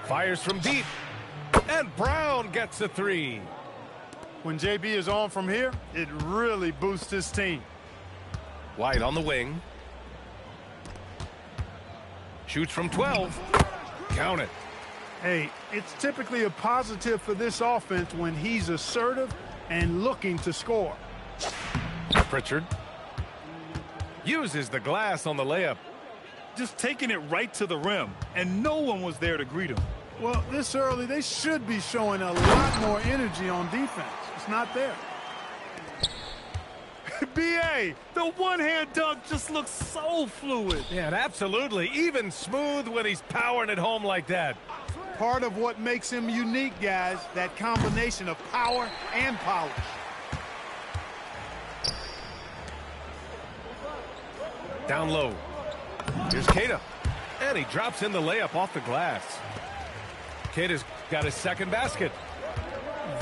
Fires from deep. And Brown gets a three.
When JB is on from here, it really boosts his team.
White on the wing. Shoots from 12. Count it.
Hey, it's typically a positive for this offense when he's assertive and looking to score.
Pritchard uses the glass on the layup.
Just taking it right to the rim, and no one was there to greet him.
Well, this early, they should be showing a lot more energy on defense. It's not there.
BA, the one-hand dunk just looks so fluid.
Yeah, absolutely. Even smooth when he's powering it home like that.
Part of what makes him unique, guys, that combination of power and polish.
Down low. Here's Queta. And he drops in the layup off the glass. Queta's got his second basket.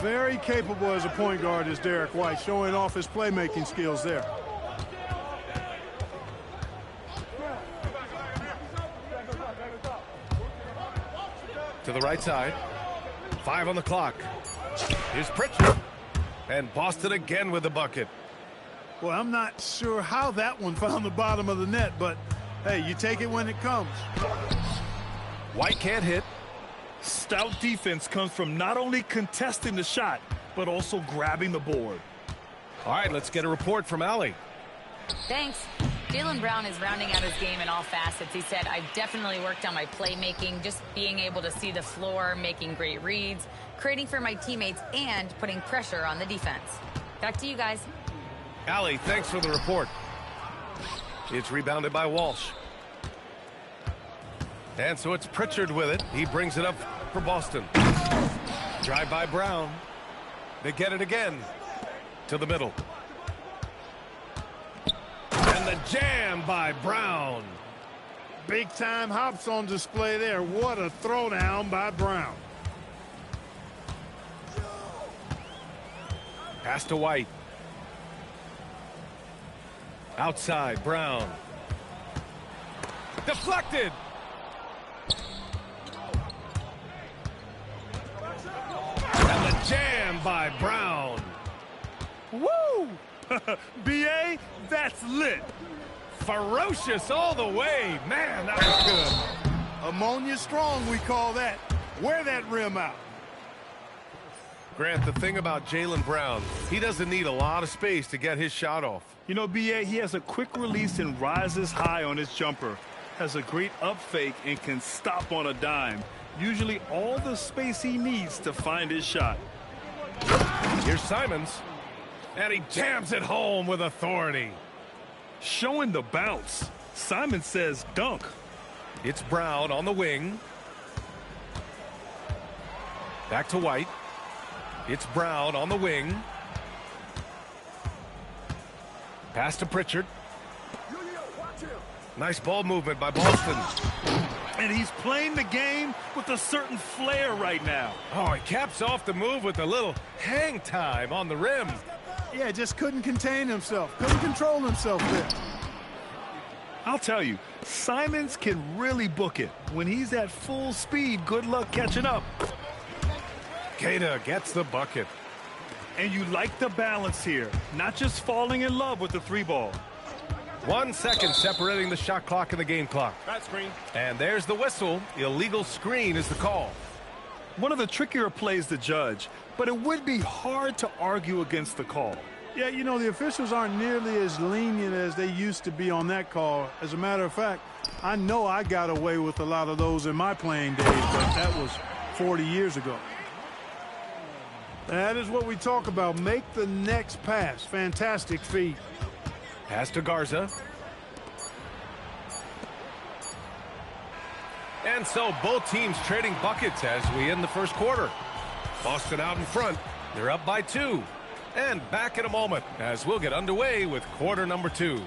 Very capable as a point guard is Derek White, showing off his playmaking skills there.
To the right side. 5 on the clock. Here's Pritchard. And Boston again with the bucket.
Well, I'm not sure how that one found the bottom of the net, but hey, you take it when it comes.
White can't hit.
Stout defense comes from not only contesting the shot, but also grabbing the board.
All right, let's get a report from Allie.
Thanks. Jaylen Brown is rounding out his game in all facets. He said, I've definitely worked on my playmaking, just being able to see the floor, making great reads, creating for my teammates, and putting pressure on the defense. Back to you guys.
Allie, thanks for the report. It's rebounded by Walsh. And so it's Pritchard with it. He brings it up for Boston. Drive by Brown. They get it again. To the middle. And the jam by Brown.
Big time hops on display there. What a throwdown by Brown.
Pass to White. Outside, Brown. Deflected. And the jam by Brown.
Woo! BA, that's lit.
Ferocious all the way. Man, that was good.
Ammonia strong, we call that. Wear that rim out.
Grant, the thing about Jaylen Brown, he doesn't need a lot of space to get his shot off.
You know, BA, he has a quick release and rises high on his jumper. Has a great up fake and can stop on a dime. Usually all the space he needs to find his shot.
Here's Simons. And he jams it home with authority.
Showing the bounce. Simon says dunk.
It's Brown on the wing. Back to White. It's Brown on the wing. Pass to Pritchard. Nice ball movement by Boston.
And he's playing the game with a certain flair right now.
Oh, he caps off the move with a little hang time on the rim.
Yeah, just couldn't contain himself. Couldn't control himself there.
I'll tell you, Simons can really book it. When he's at full speed, good luck catching up.
Keita gets the bucket.
And you like the balance here, not just falling in love with the three ball.
1 second separating the shot clock and the game clock.
That screen.
And there's the whistle. Illegal screen is the call.
One of the trickier plays to judge, but it would be hard to argue against the call.
Yeah, you know, the officials aren't nearly as lenient as they used to be on that call. As a matter of fact, I know I got away with a lot of those in my playing days, but that was 40 years ago. That is what we talk about. Make the next pass. Fantastic feed.
Pass to Garza. And so both teams trading buckets as we end the first quarter. Boston out in front. They're up by 2. And back in a moment as we'll get underway with quarter number 2.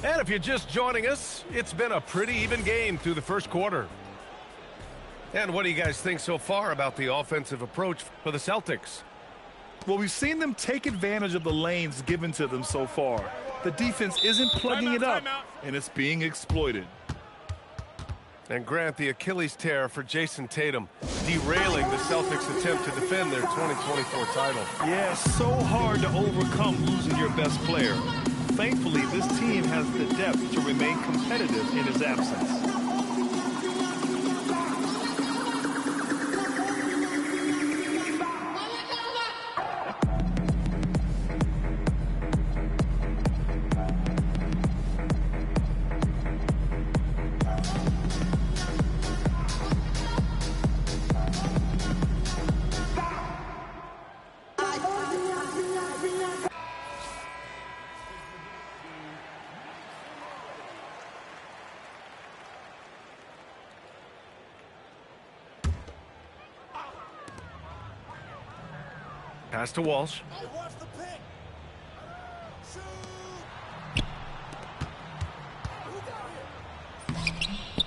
And if you're just joining us, it's been a pretty even game through the first quarter. And what do you guys think so far about the offensive approach for the Celtics?
Well, we've seen them take advantage of the lanes given to them so far. The defense isn't plugging it up, and it's being exploited.
And Grant, the Achilles tear for Jason Tatum, derailing the Celtics' attempt to defend their 2024 title.
Yeah, so hard to overcome losing your best player. Thankfully, this team has the depth to remain competitive in his absence.
Pass to Walsh.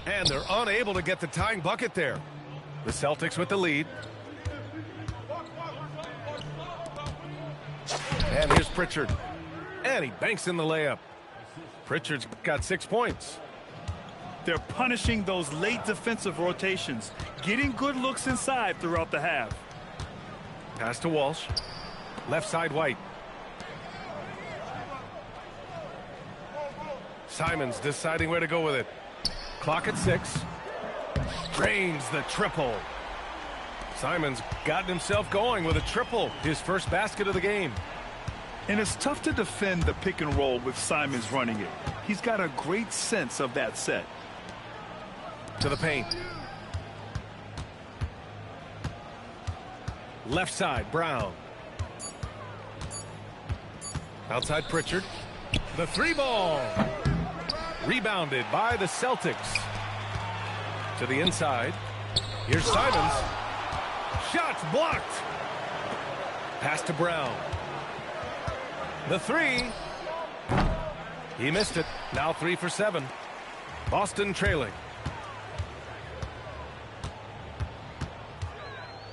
And they're unable to get the tying bucket there. The Celtics with the lead. And here's Pritchard. And he banks in the layup. Pritchard's got 6 points.
They're punishing those late defensive rotations, getting good looks inside throughout the half.
Pass to Walsh. Left side White. Simons deciding where to go with it. Clock at 6. Drains the triple. Simons gotten himself going with a triple. His first basket of the game.
And it's tough to defend the pick and roll with Simons running it. He's got a great sense of that set.
To the paint. Left side, Brown. Outside Pritchard. The 3-ball. Rebounded by the Celtics. To the inside. Here's Simons. Shots blocked. Pass to Brown. The 3. He missed it. Now 3 for 7. Boston trailing.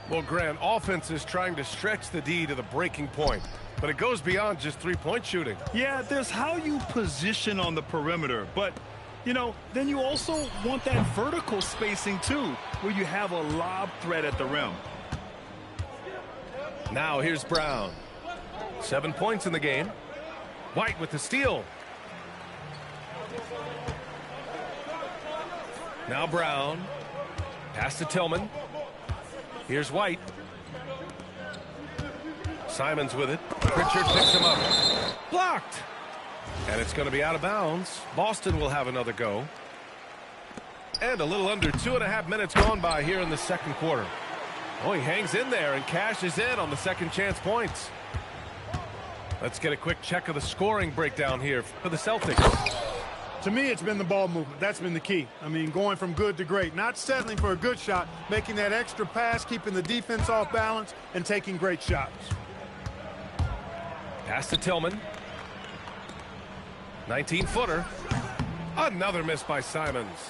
Well, Grant, offense is trying to stretch the D to the breaking point, but it goes beyond just three-point shooting.
Yeah, there's how you position on the perimeter, but, you know, then you also want that vertical spacing, too, where you have a lob threat at the rim.
Now here's Brown. 7 points in the game. White with the steal. Now Brown. Pass to Tillman. Here's White. Simons with it. Pritchard picks him up. Blocked. And it's going to be out of bounds. Boston will have another go. And a little under 2.5 minutes gone by here in the second quarter. Oh, he hangs in there and cashes in on the second chance points. Let's get a quick check of the scoring breakdown here for the Celtics.
To me, it's been the ball movement. That's been the key. I mean, going from good to great. Not settling for a good shot, making that extra pass, keeping the defense off balance, and taking great shots.
Pass to Tillman. 19-footer. Another miss by Simons.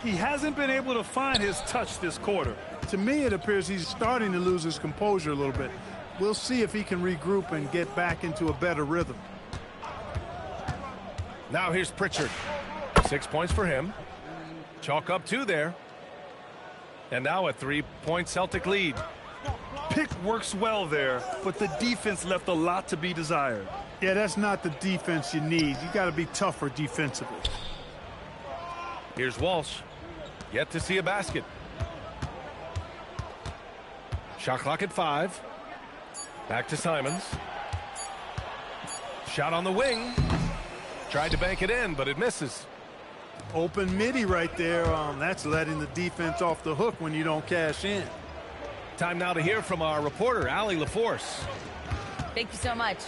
He hasn't been able to find his touch this quarter.
To me, it appears he's starting to lose his composure a little bit. We'll see if he can regroup and get back into a better rhythm.
Now here's Pritchard. 6 points for him. Chalk up 2 there. And now a 3-point Celtic lead.
Pick works well there, but the defense left a lot to be desired.
Yeah, that's not the defense you need. You got to be tougher defensively.
Here's Walsh. Yet to see a basket. Shot clock at 5. Back to Simons. Shot on the wing. Tried to bank it in, but it misses.
Open midi right there. That's letting the defense off the hook when you don't cash in.
Time now to hear from our reporter, Allie LaForce.
Thank you so much.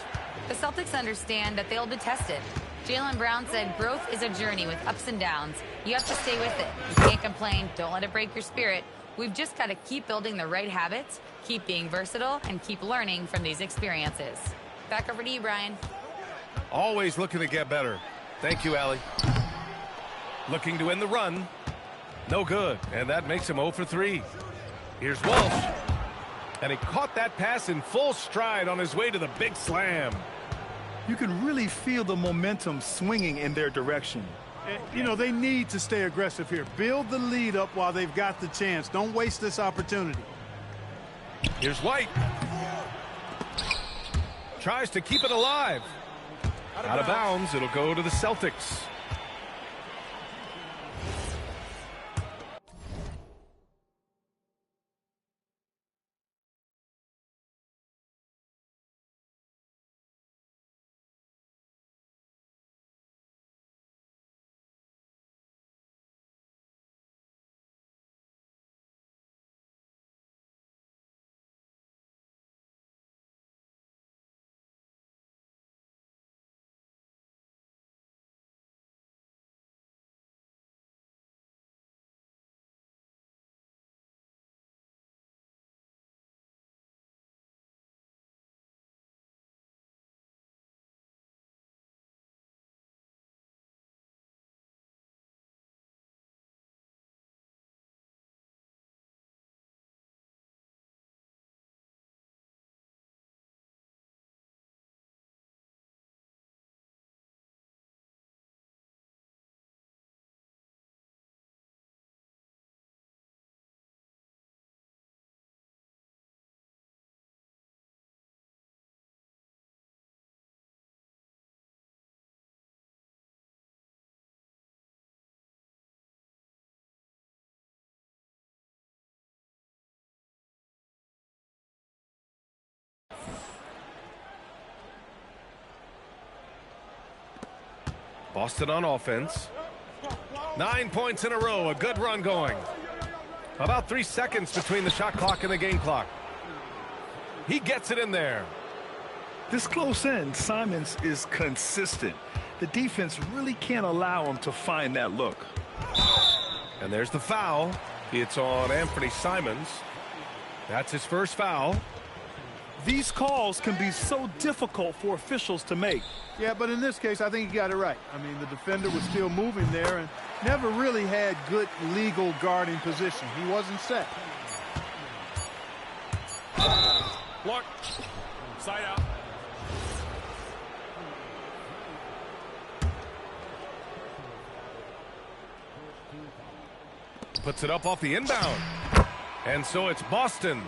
The Celtics understand that they'll be tested. Jaylen Brown said growth is a journey with ups and downs. You have to stay with it. You can't complain. Don't let it break your spirit. We've just got to keep building the right habits, keep being versatile, and keep learning from these experiences. Back over to you, Brian.
Always looking to get better. Thank you, Allie. Looking to end the run. No good, and that makes him 0 for 3. Here's Walsh. And he caught that pass in full stride on his way to the big slam.
You can really feel the momentum swinging in their direction.
You know, they need to stay aggressive here. Build the lead up while they've got the chance. Don't waste this opportunity.
Here's White. Tries to keep it alive. Out of bounds. It'll go to the Celtics. Boston on offense. 9 points in a row. A good run going. About 3 seconds between the shot clock and the game clock. He gets it in there.
This close in, Simons is consistent. The defense really can't allow him to find that look.
And there's the foul. It's on Anthony Simons. That's his first foul.
These calls can be so difficult for officials to make.
Yeah, but in this case, I think he got it right. I mean, the defender was still moving there and never really had good legal guarding position. He wasn't set.
Block. Side out. Puts it up off the inbound. And so it's Boston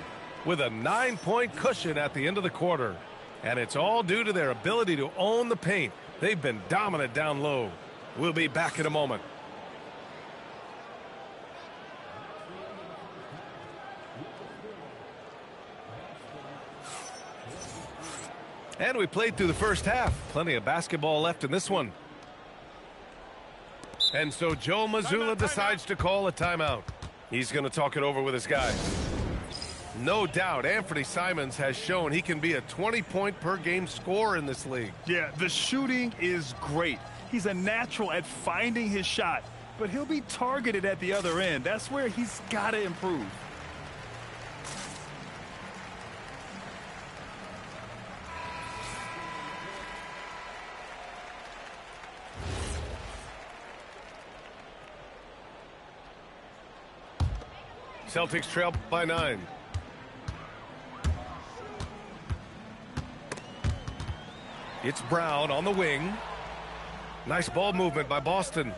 with a 9-point cushion at the end of the quarter. And it's all due to their ability to own the paint. They've been dominant down low. We'll be back in a moment. And we played through the first half. Plenty of basketball left in this one. And so Joe Mazzulla decides to call a timeout. He's going to talk it over with his guys. No doubt, Anthony Simons has shown he can be a 20-point-per-game scorer in this league.
Yeah, the shooting is great. He's a natural at finding his shot, but he'll be targeted at the other end. That's where he's got to improve.
Celtics trail by 9. It's Brown on the wing. Nice ball movement by Boston.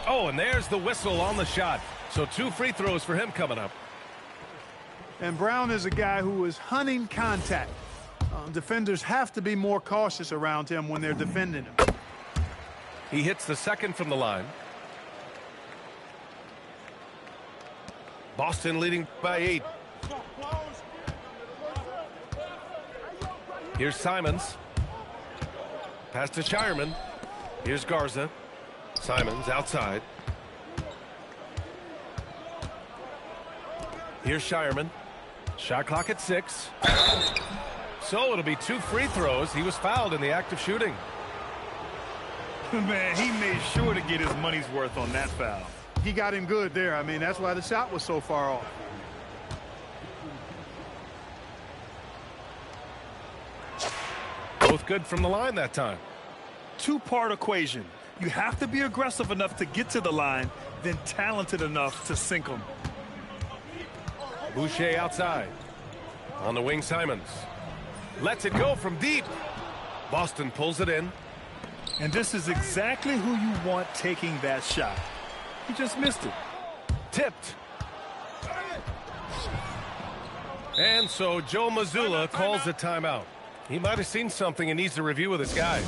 Oh, and there's the whistle on the shot. So 2 free throws for him coming up.
And Brown is a guy who is hunting contact. Defenders have to be more cautious around him when they're defending him.
He hits the second from the line. Boston leading by 8. Here's Simons. Pass to Shireman. Here's Garza. Simons outside. Here's Shireman. Shot clock at 6. So it'll be 2 free throws. He was fouled in the act of shooting.
Man, he made sure to get his money's worth on that foul.
He got him good there. I mean, that's why the shot was so far off.
Both good from the line that time.
2-part equation. You have to be aggressive enough to get to the line, then talented enough to sink them.
Boucher outside. On the wing, Simons. Lets it go from deep. Boston pulls it in.
And this is exactly who you want taking that shot. He just missed it.
Tipped. And so Joe Mazzulla calls a timeout. He might have seen something and needs to review with his guys.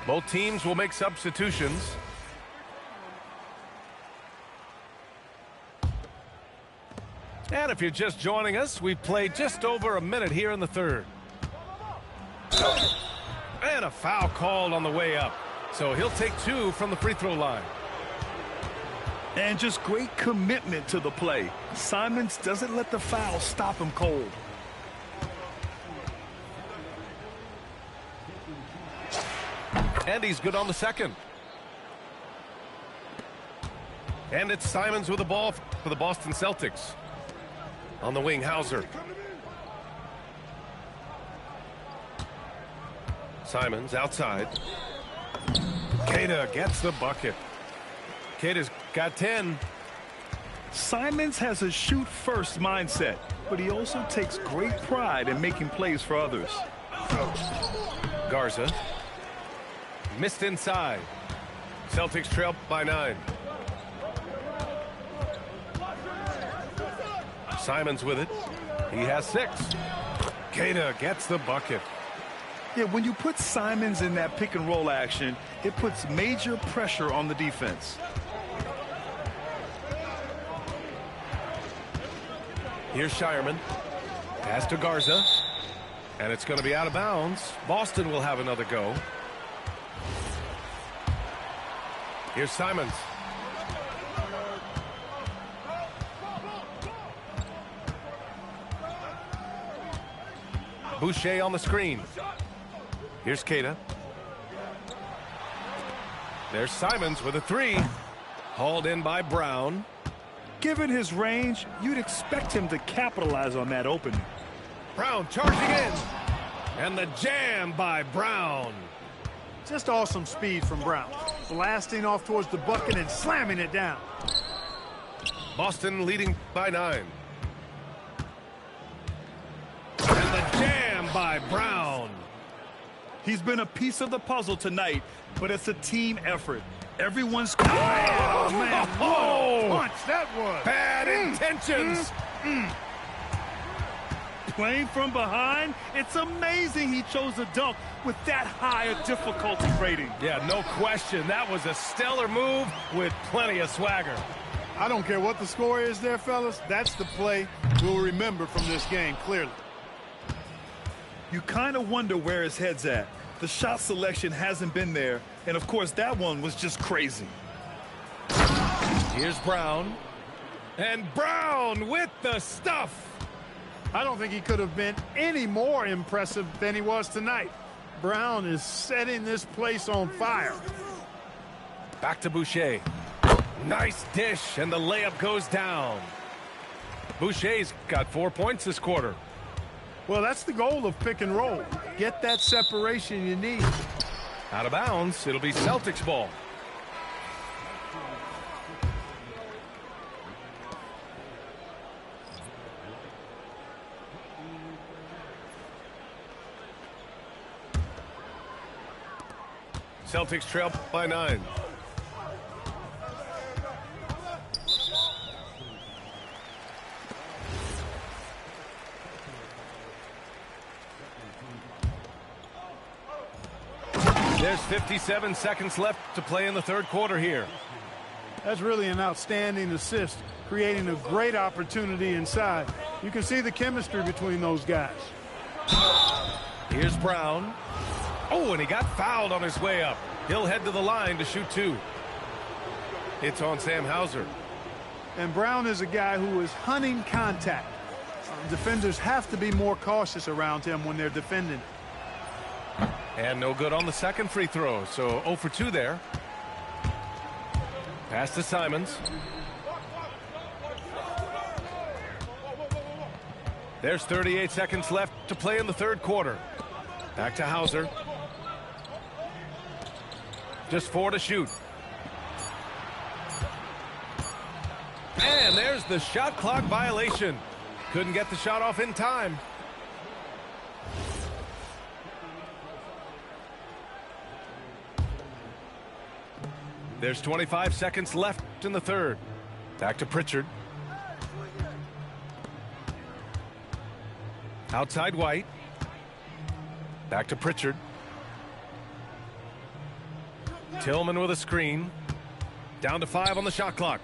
Both teams will make substitutions. And if you're just joining us, we've played just over a minute here in the third. And a foul called on the way up. So he'll take 2 from the free throw line.
And just great commitment to the play. Simons doesn't let the foul stop him cold.
And he's good on the second. And it's Simons with the ball for the Boston Celtics. On the wing, Hauser. Simons outside. Queta gets the bucket. Queta's got 10.
Simons has a shoot-first mindset, but he also takes great pride in making plays for others.
Garza. Missed inside. Celtics trail by 9. Simons with it. He has 6. Queta gets the bucket.
Yeah, when you put Simons in that pick-and-roll action, it puts major pressure on the defense.
Here's Shireman. Pass to Garza. And it's going to be out of bounds. Boston will have another go. Here's Simons. Boucher on the screen. Here's Queta. There's Simons with a 3. Hauled in by Brown.
Given his range, you'd expect him to capitalize on that opening.
Brown charging in. And the jam by Brown.
Just awesome speed from Brown. Blasting off towards the bucket and slamming it down.
Boston leading by 9. And the jam by Brown.
He's been a piece of the puzzle tonight, but it's a team effort. Everyone's quiet. Oh, man.
Oh,
Punch that was.
bad intentions.
Playing from behind, it's amazing he chose a dunk with that high a difficulty rating.
Yeah, no question. That was a stellar move with plenty of swagger.
I don't care what the score is there, fellas. That's the play we'll remember from this game, clearly.
You kind of wonder where his head's at. The shot selection hasn't been there, and of course that one was just crazy.
Here's Brown. And Brown with the stuff.
I don't think he could have been any more impressive than he was tonight. Brown is setting this place on fire.
Back to Boucher. Nice dish, and the layup goes down. Boucher's got 4 points this quarter.
Well, that's the goal of pick and roll. Get that separation you need.
Out of bounds, it'll be Celtics ball. Celtics trail by 9. There's 57 seconds left to play in the third quarter here.
That's really an outstanding assist, creating a great opportunity inside. You can see the chemistry between those guys.
Here's Brown. Oh, and he got fouled on his way up. He'll head to the line to shoot 2. It's on Sam Hauser.
And Brown is a guy who is hunting contact. Defenders have to be more cautious around him when they're defending.
And no good on the second free throw, so 0 for 2 there. Pass to Simons. There's 38 seconds left to play in the third quarter. Back to Hauser. Just 4 to shoot. And there's the shot clock violation. Couldn't get the shot off in time. There's 25 seconds left in the third. Back to Pritchard. Outside White. Back to Pritchard. Tillman with a screen. Down to 5 on the shot clock.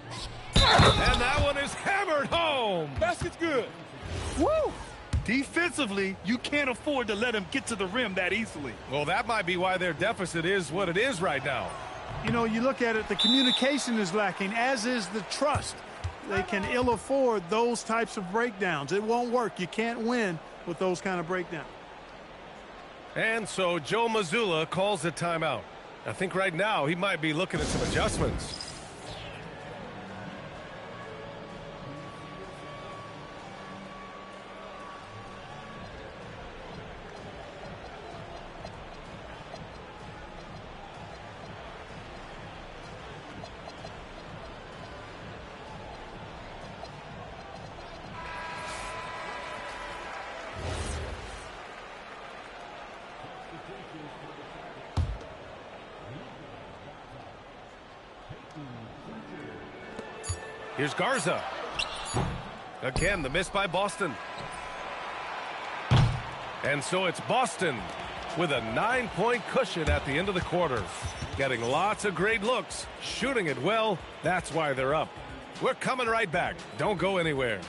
And that one is hammered home.
Basket's good. Woo! Defensively, you can't afford to let him get to the rim that easily.
Well, that might be why their deficit is what it is right now.
You know, you look at it, the communication is lacking, as is the trust. They can ill afford those types of breakdowns. It won't work. You can't win with those kind of breakdowns.
And so Joe Mazzulla calls a timeout. I think right now he might be looking at some adjustments. Here's Garza. Again, the miss by Boston. And so it's Boston with a 9-point cushion at the end of the quarter. Getting lots of great looks, shooting it well. That's why they're up. We're coming right back. Don't go anywhere.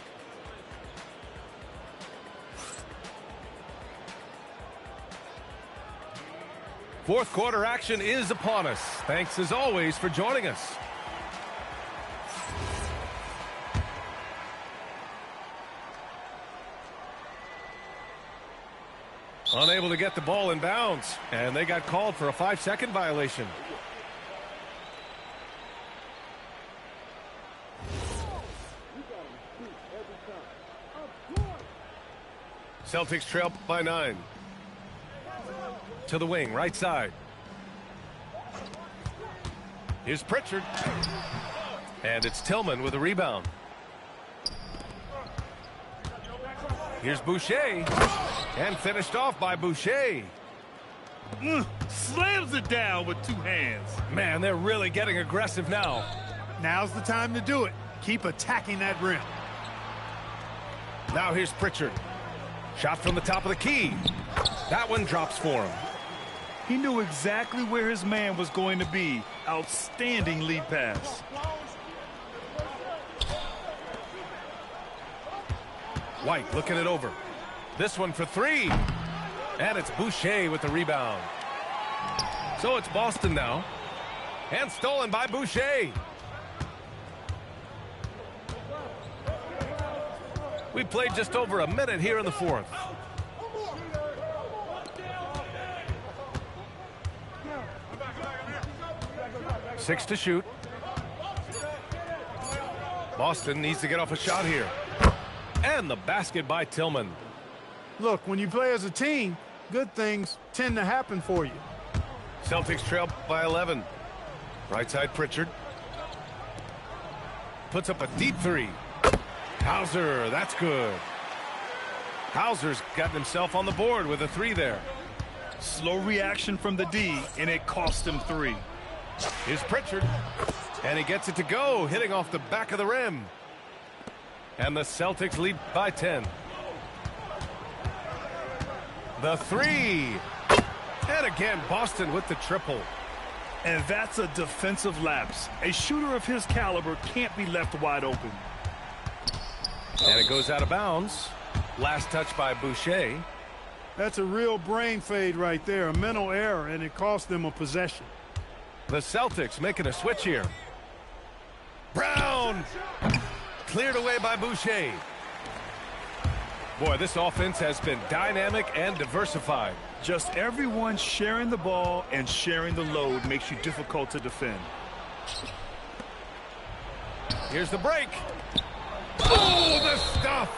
Fourth quarter action is upon us. Thanks as always for joining us. Unable to get the ball in bounds, and they got called for a 5-second violation. Celtics trail by 9. To the wing, right side. Here's Pritchard. And it's Tillman with a rebound. Here's Boucher. And finished off by Boucher.
Slams it down with 2 hands.
Man, they're really getting aggressive now.
Now's the time to do it. Keep attacking that rim.
Now here's Pritchard. Shot from the top of the key. That one drops for him.
He knew exactly where his man was going to be. Outstanding lead pass.
White looking it over. This one for 3. And it's Boucher with the rebound. So it's Boston now. And stolen by Boucher. We played just over a minute here in the fourth. Six to shoot. Boston needs to get off a shot here. And the basket by Tillman.
Look, when you play as a team, good things tend to happen for you.
Celtics trail by 11. Right side Pritchard. Puts up a deep three. Hauser, that's good. Hauser's gotten himself on the board with a three there.
Slow reaction from the D, and it cost him 3.
Here's Pritchard. And he gets it to go, hitting off the back of the rim. And the Celtics lead by 10. The three. And again, Boston with the triple.
And that's a defensive lapse. A shooter of his caliber can't be left wide open.
And it goes out of bounds. Last touch by Boucher.
That's a real brain fade right there, a mental error, and it cost them a possession.
The Celtics making a switch here. Brown! Cleared away by Boucher. Boy, this offense has been dynamic and diversified.
Just everyone sharing the ball and sharing the load makes you difficult to defend.
Here's the break. Oh, the stuff!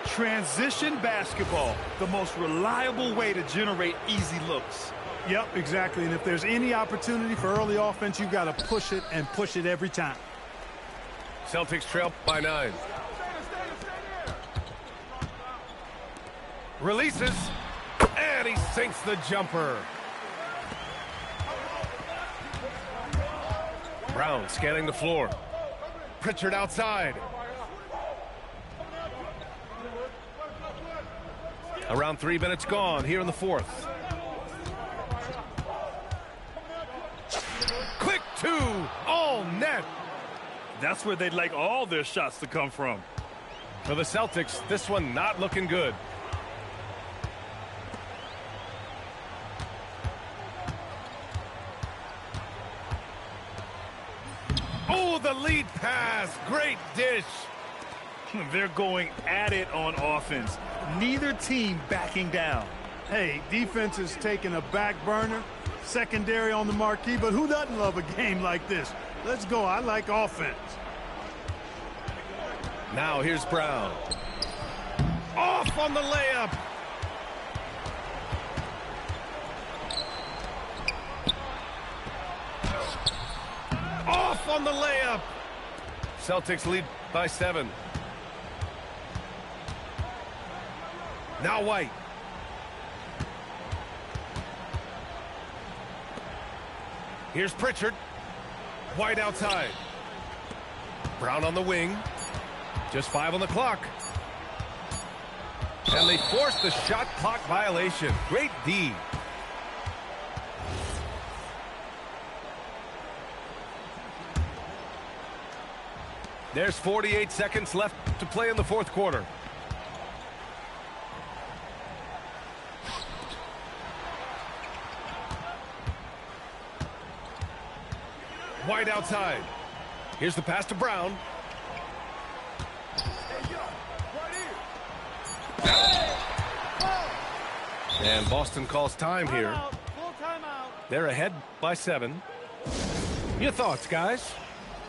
Transition basketball, the most reliable way to generate easy looks.
Yep, exactly. And if there's any opportunity for early offense, you've got to push it and push it every time.
Celtics trail by 9. Releases, and he sinks the jumper. Brown scanning the floor. Pritchard outside. Around 3 minutes gone here in the fourth. Quick two, all net.
That's where they'd like all their shots to come from.
For the Celtics, this one not looking good. Oh, the lead pass. Great dish.
They're going at it on offense. Neither team backing down.
Hey, defense is taking a back burner, secondary on the marquee, but who doesn't love a game like this? Let's go. I like offense.
Now here's Brown. Off on the layup. Off on the layup. Celtics lead by 7. Now White. Here's Pritchard. White outside. Brown on the wing. Just 5 on the clock. And they force the shot clock violation. Great D. There's 48 seconds left to play in the fourth quarter. White outside. Here's the pass to Brown. And Boston calls time here. They're ahead by 7. Your thoughts, guys?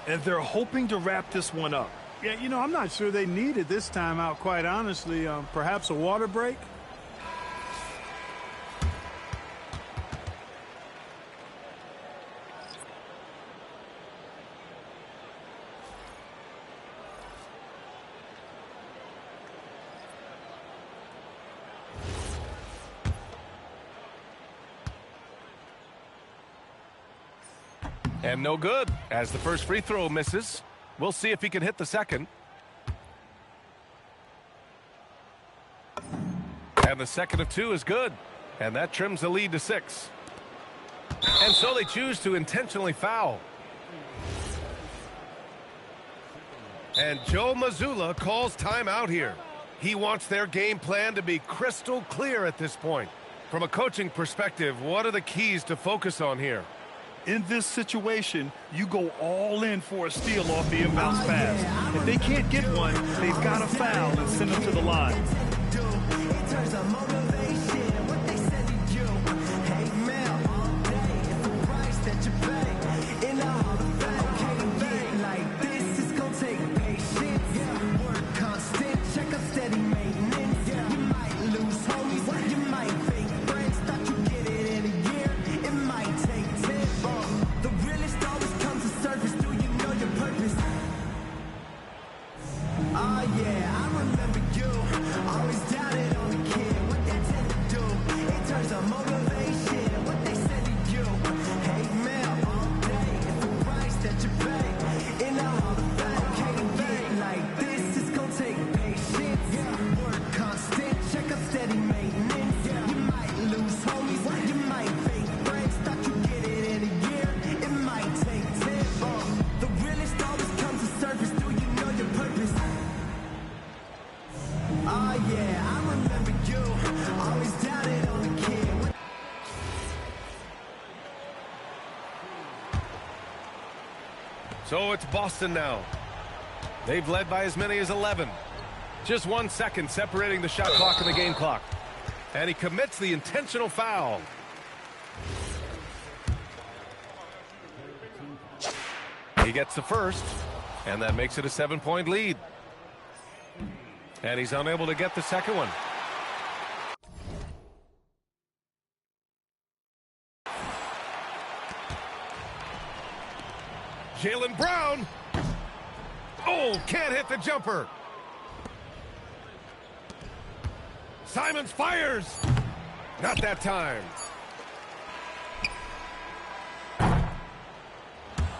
And they're hoping to wrap this one up.
Yeah, you know, I'm not sure they needed this timeout, quite honestly. Perhaps a water break?
And no good, as the first free throw misses. We'll see if he can hit the second. And the second of 2 is good. And that trims the lead to 6. And so they choose to intentionally foul. And Joe Mazzulla calls timeout here. He wants their game plan to be crystal clear at this point. From a coaching perspective, what are the keys to focus on here?
In this situation, you go all in for a steal off the inbounds pass. If they can't get one, they've got to foul and send them to the line.
So it's Boston now. They've led by as many as 11. Just 1 second separating the shot clock and the game clock. And he commits the intentional foul. He gets the first, and that makes it a 7-point lead. And he's unable to get the second one. Jaylen Brown. Oh, can't hit the jumper. Simons fires. Not that time.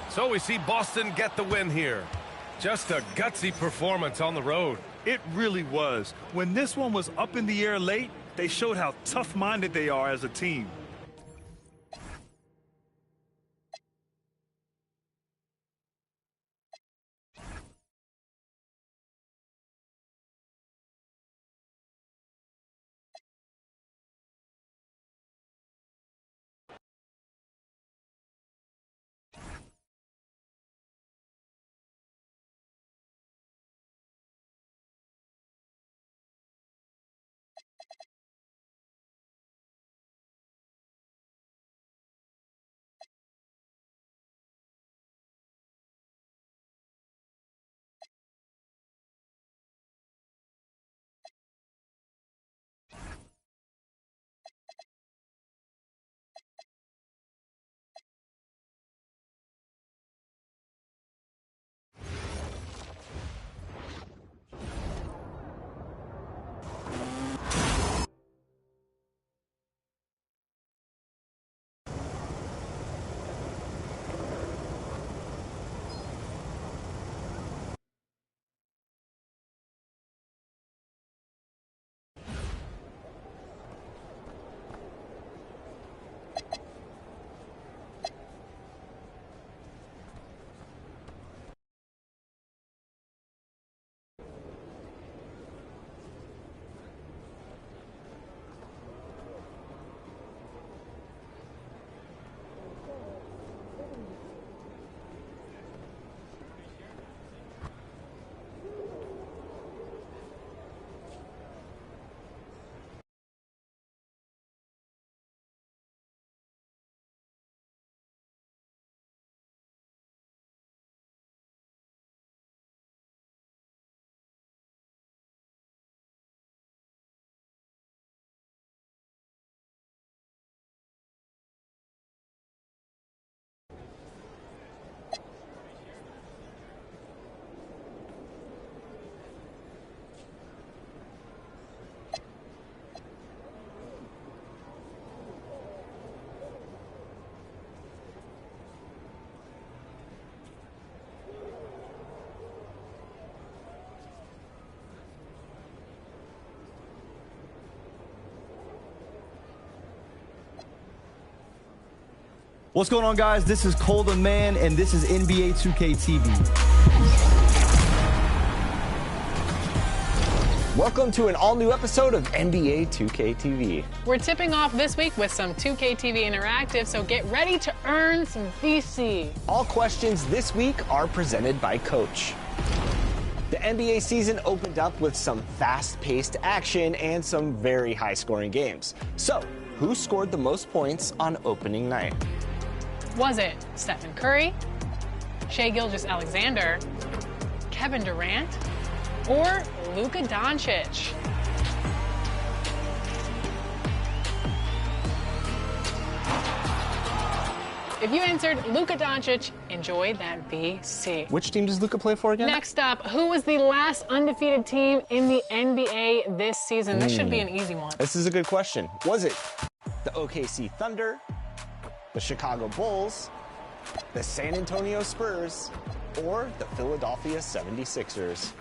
So we see Boston get the win here. Just a gutsy performance on the road.
It really was. When this one was up in the air late, they showed how tough-minded they are as a team.
What's going on, guys? This is Cole the Man, and this is NBA 2K TV.
Welcome to an all-new episode of NBA 2K TV.
We're tipping off this week with some 2K TV Interactive, so get ready to earn some VC.
All questions this week are presented by Coach. The NBA season opened up with some fast-paced action and some very high-scoring games. So, who scored the most points on opening night?
Was it Stephen Curry, Shai Gilgeous-Alexander, Kevin Durant, or Luka Doncic? If you answered Luka Doncic, enjoy that VC.
Which team does Luka play for again?
Next up, who was the last undefeated team in the NBA this season? This should be an easy one.
This is a good question. Was it the OKC Thunder, the Chicago Bulls, the San Antonio Spurs, or the Philadelphia 76ers?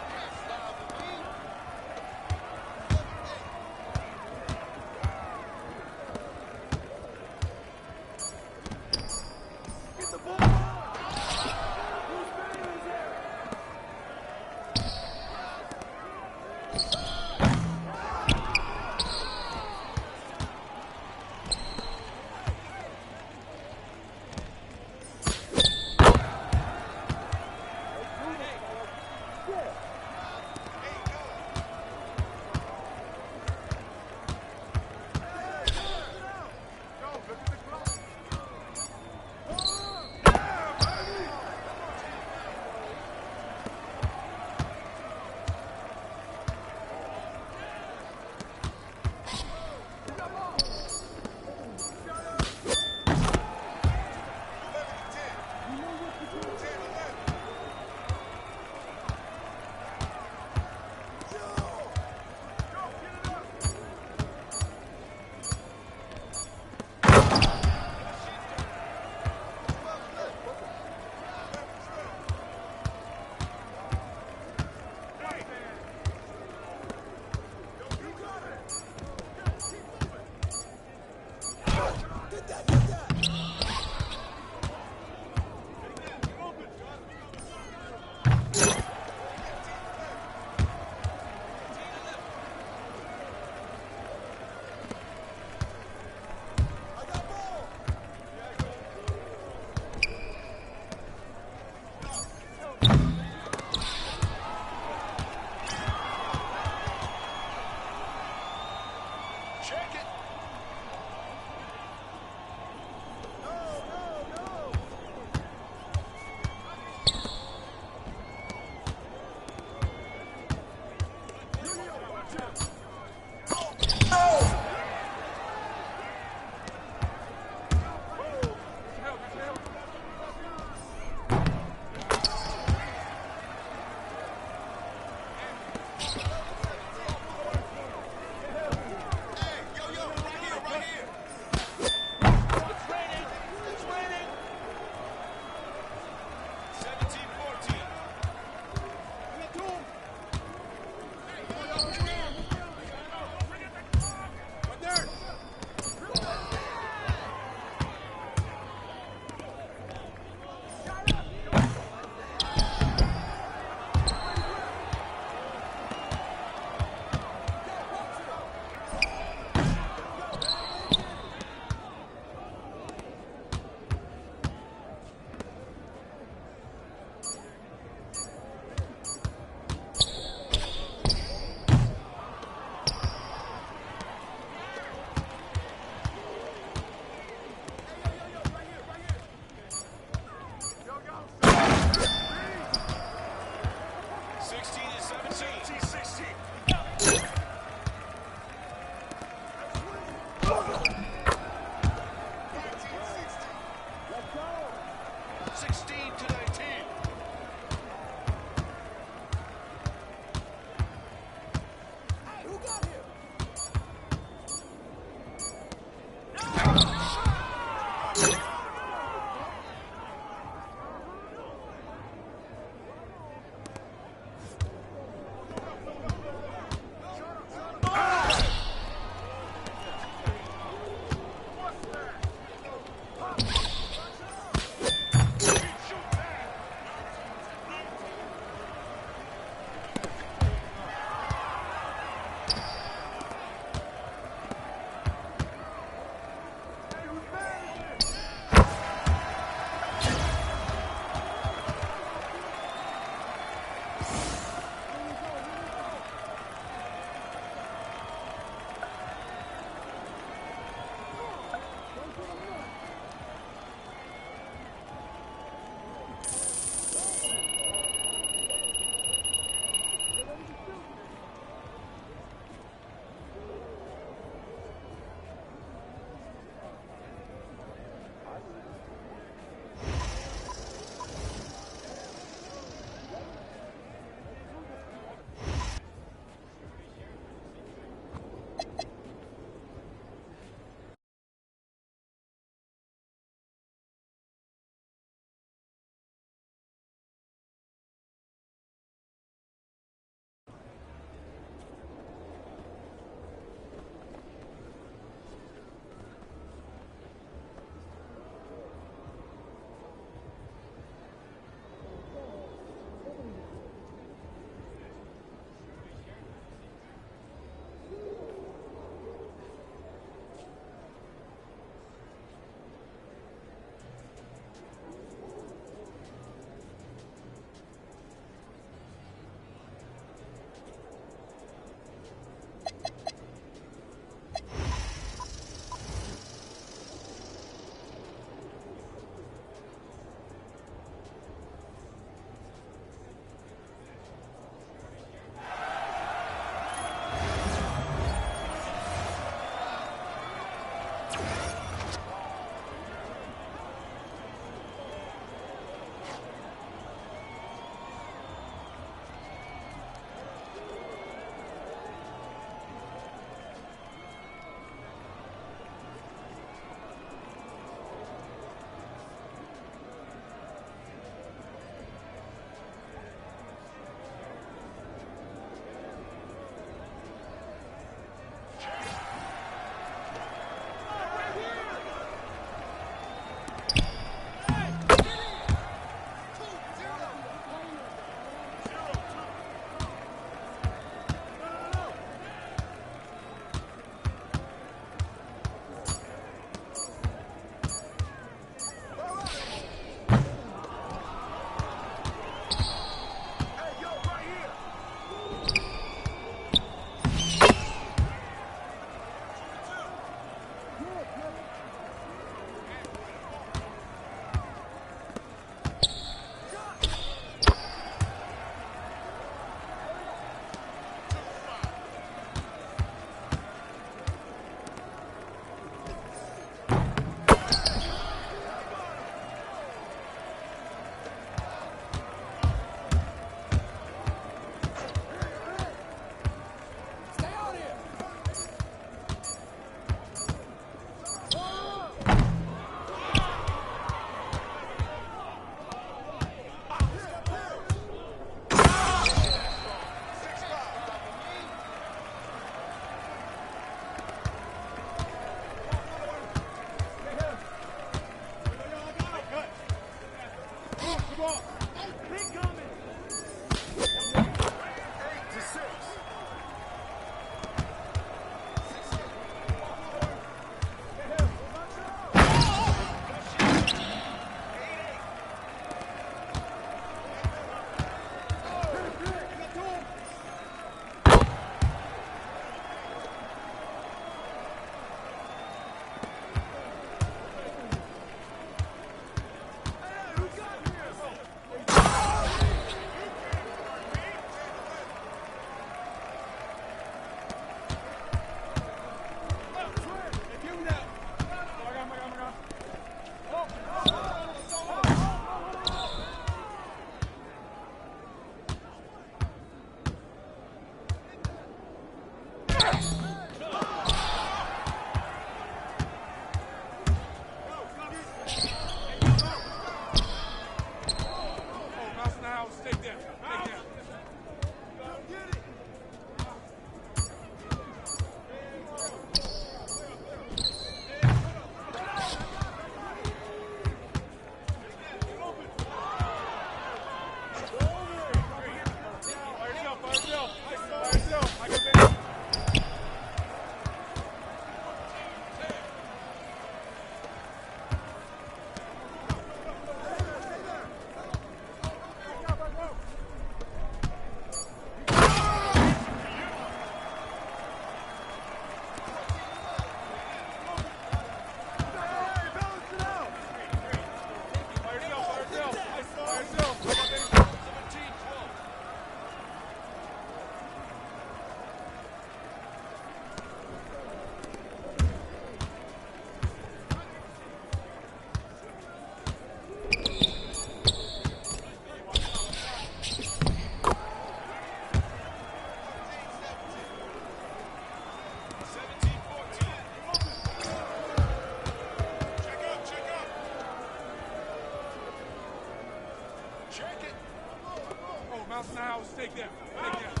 Take that. Take that.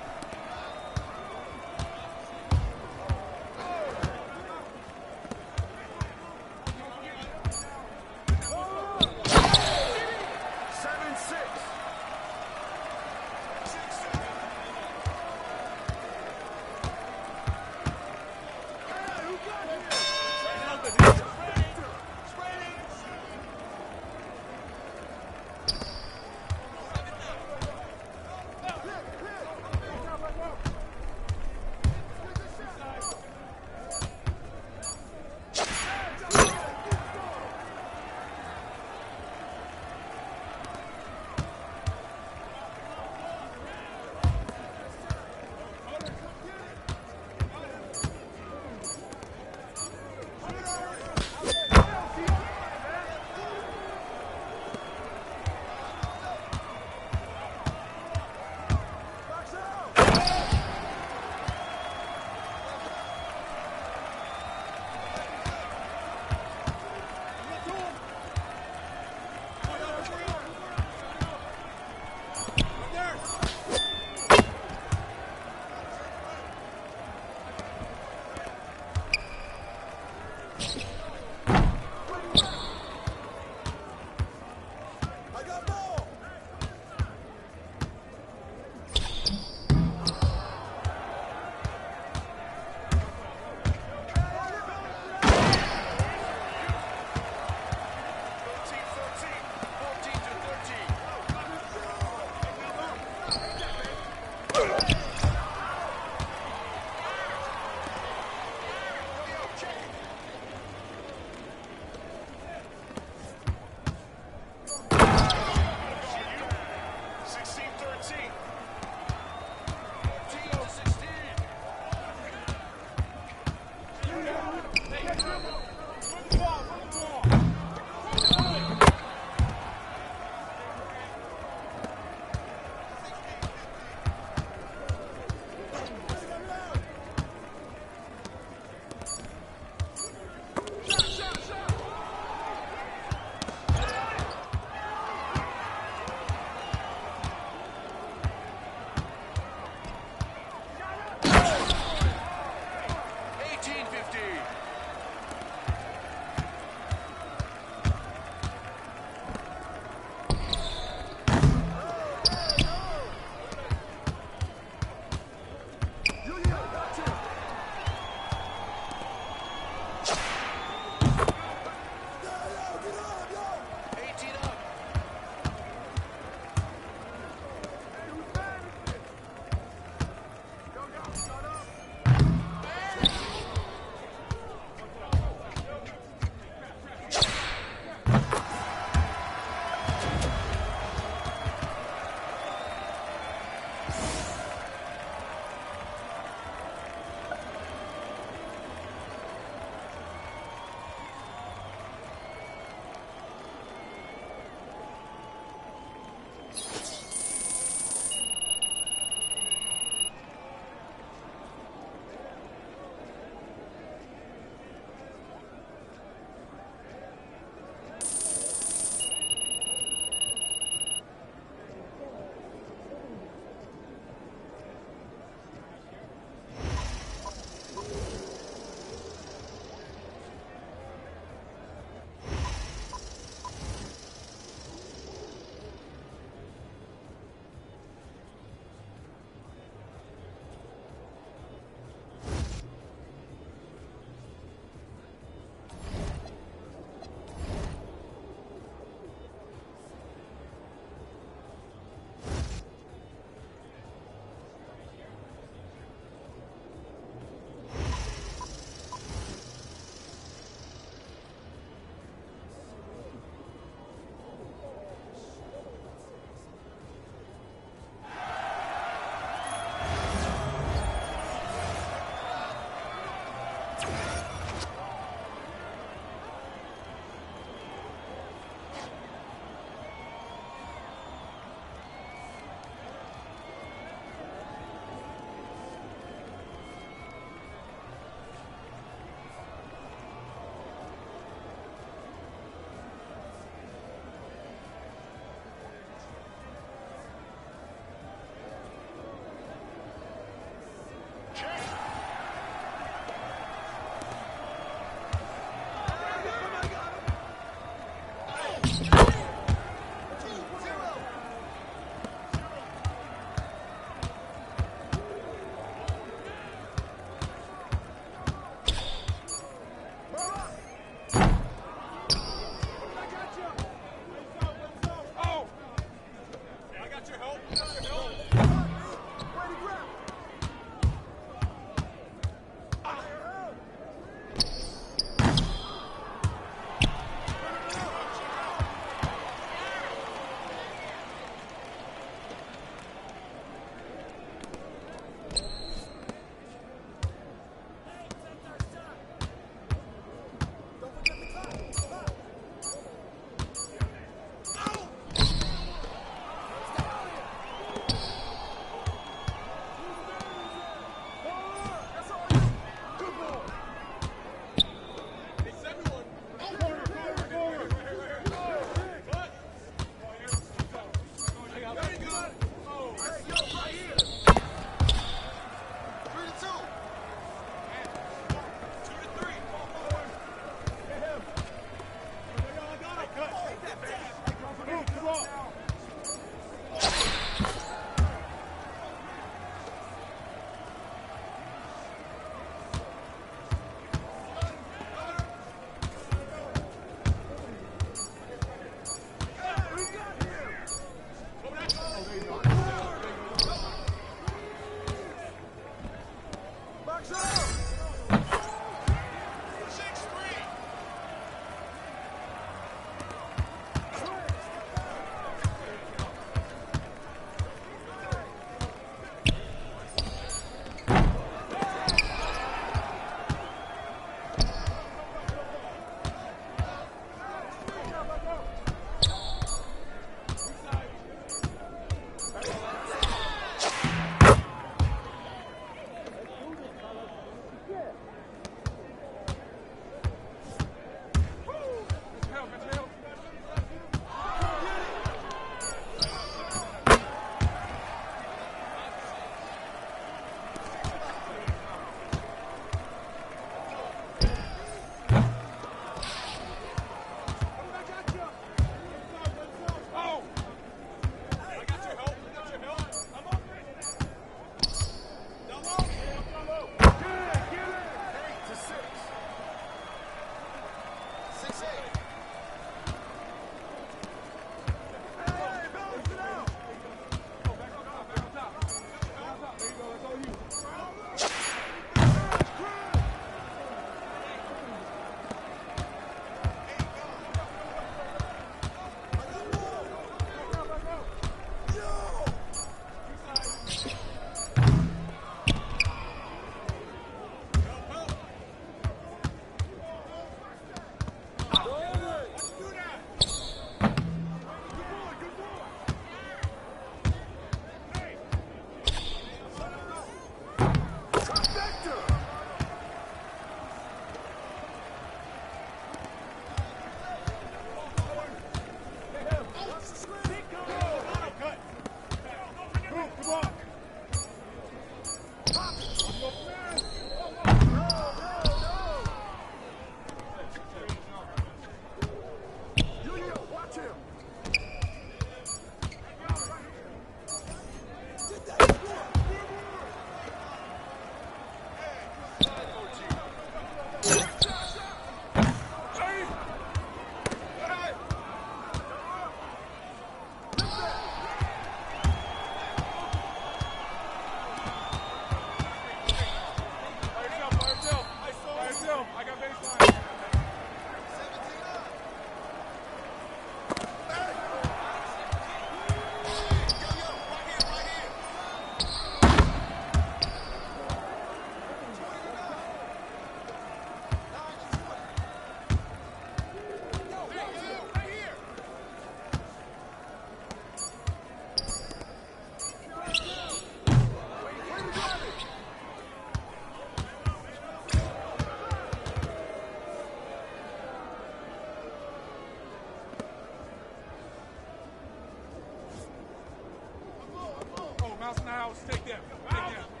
Mouse in the house. Take that. Take that.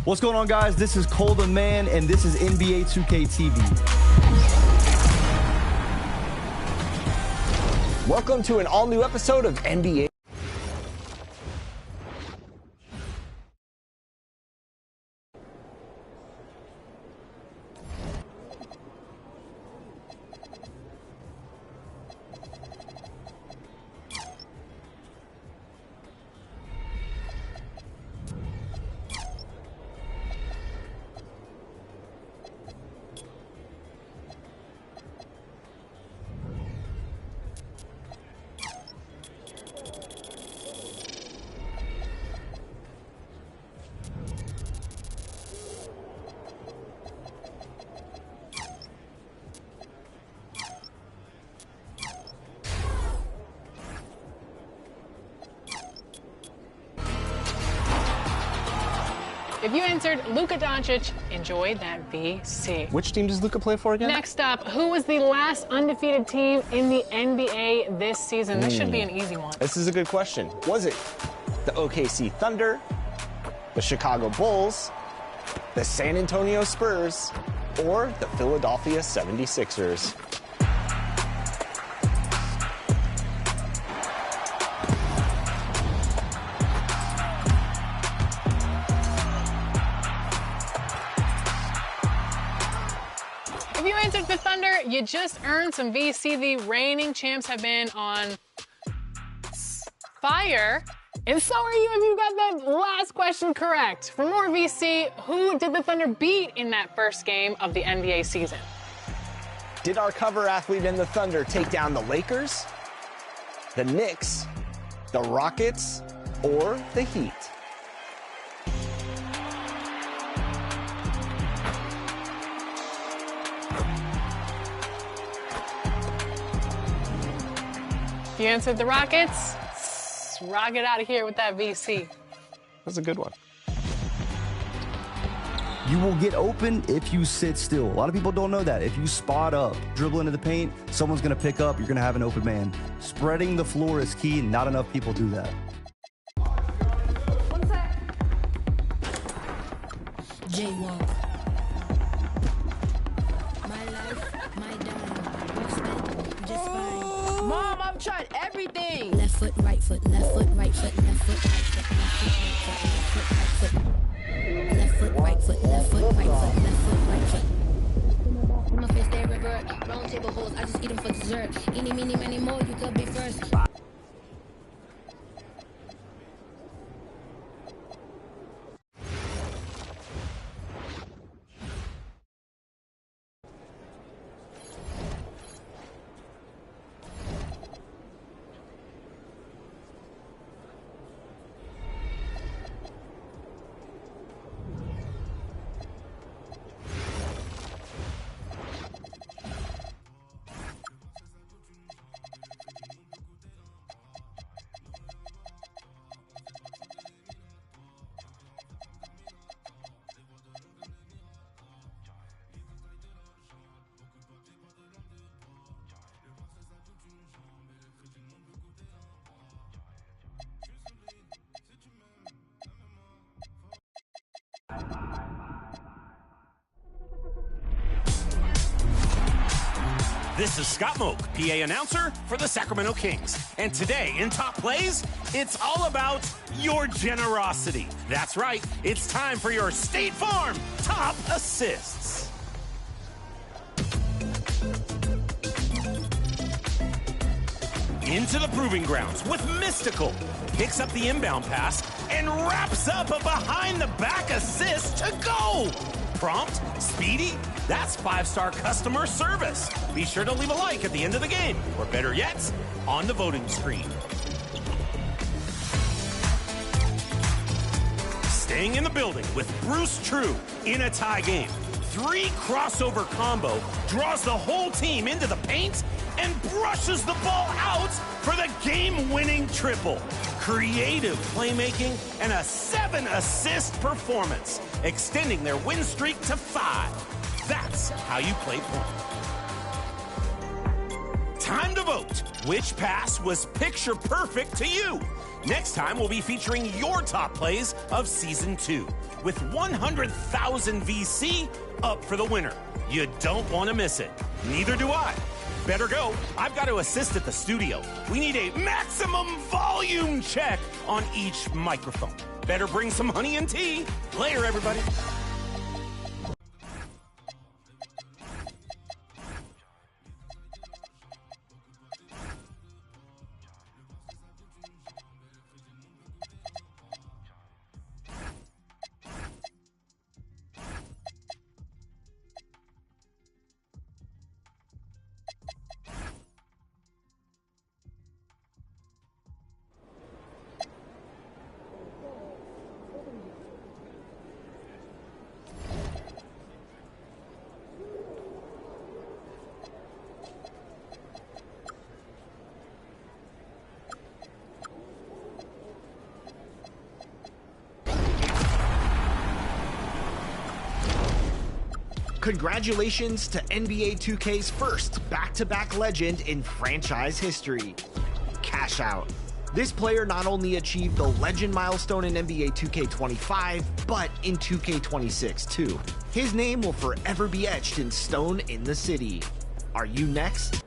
What's going on, guys? This is Cole the Man, and this is NBA 2K TV.
Welcome to an all-new episode of NBA.
If you answered Luka Doncic, enjoy that VC.
Which team does Luka play for again?
Next up, who was the last undefeated team in the NBA this season? This should be an easy one.
This is a good question. Was it the OKC Thunder, the Chicago Bulls, the San Antonio Spurs, or the Philadelphia 76ers?
If you answered the Thunder, you just earned some VC. The reigning champs have been on fire. And so are you if you got that last question correct. For more VC, who did the Thunder beat in that first game of the NBA season?
Did our cover athlete in the Thunder take down the Lakers, the Knicks, the Rockets, or the Heat?
If you answered the Rockets, rock it out of here with that VC.
That's a good one.
You will get open if you sit still. A lot of people don't know that. If you spot up, dribble into the paint, someone's going to pick up, you're going to have an open man. Spreading the floor is key, and not enough people do that.
One sec. Jaywalk. My life, my dime. Respect, just fine. Mom, I've tried everything. Left foot, right foot, left foot, right foot, left foot, right foot, left foot, right foot, left foot, right foot, left foot, right foot, left foot, right foot. My face they revert. Round table holes, I just eat them for dessert. Eeny, meeny, many more, you could be first.
This is Scott Moak, PA announcer for the Sacramento Kings. And today in Top Plays, it's all about your generosity. That's right, it's time for your State Farm Top Assists. Into the proving grounds with Mystical. Picks up the inbound pass and wraps up a behind-the-back assist to go. Prompt, speedy, that's 5-star customer service. Be sure to leave a like at the end of the game, or better yet, on the voting screen. Staying in the building with Bruce True in a tie game. 3 crossover combo draws the whole team into the paint and brushes the ball out for the game-winning triple. Creative playmaking and a 7-assist performance, extending their win streak to 5. That's how you play point. Time to vote. Which pass was picture perfect to you? Next time, we'll be featuring your top plays of Season 2 with 100,000 VC up for the winner. You don't want to miss it. Neither do I. Better go. I've got to assist at the studio. We need a maximum volume check on each microphone. Better bring some honey and tea. Later, everybody.
Congratulations to NBA 2K's first back-to-back legend in franchise history, Cash Out. This player not only achieved the legend milestone in NBA 2K25, but in 2K26 too. His name will forever be etched in stone in the city. Are you next?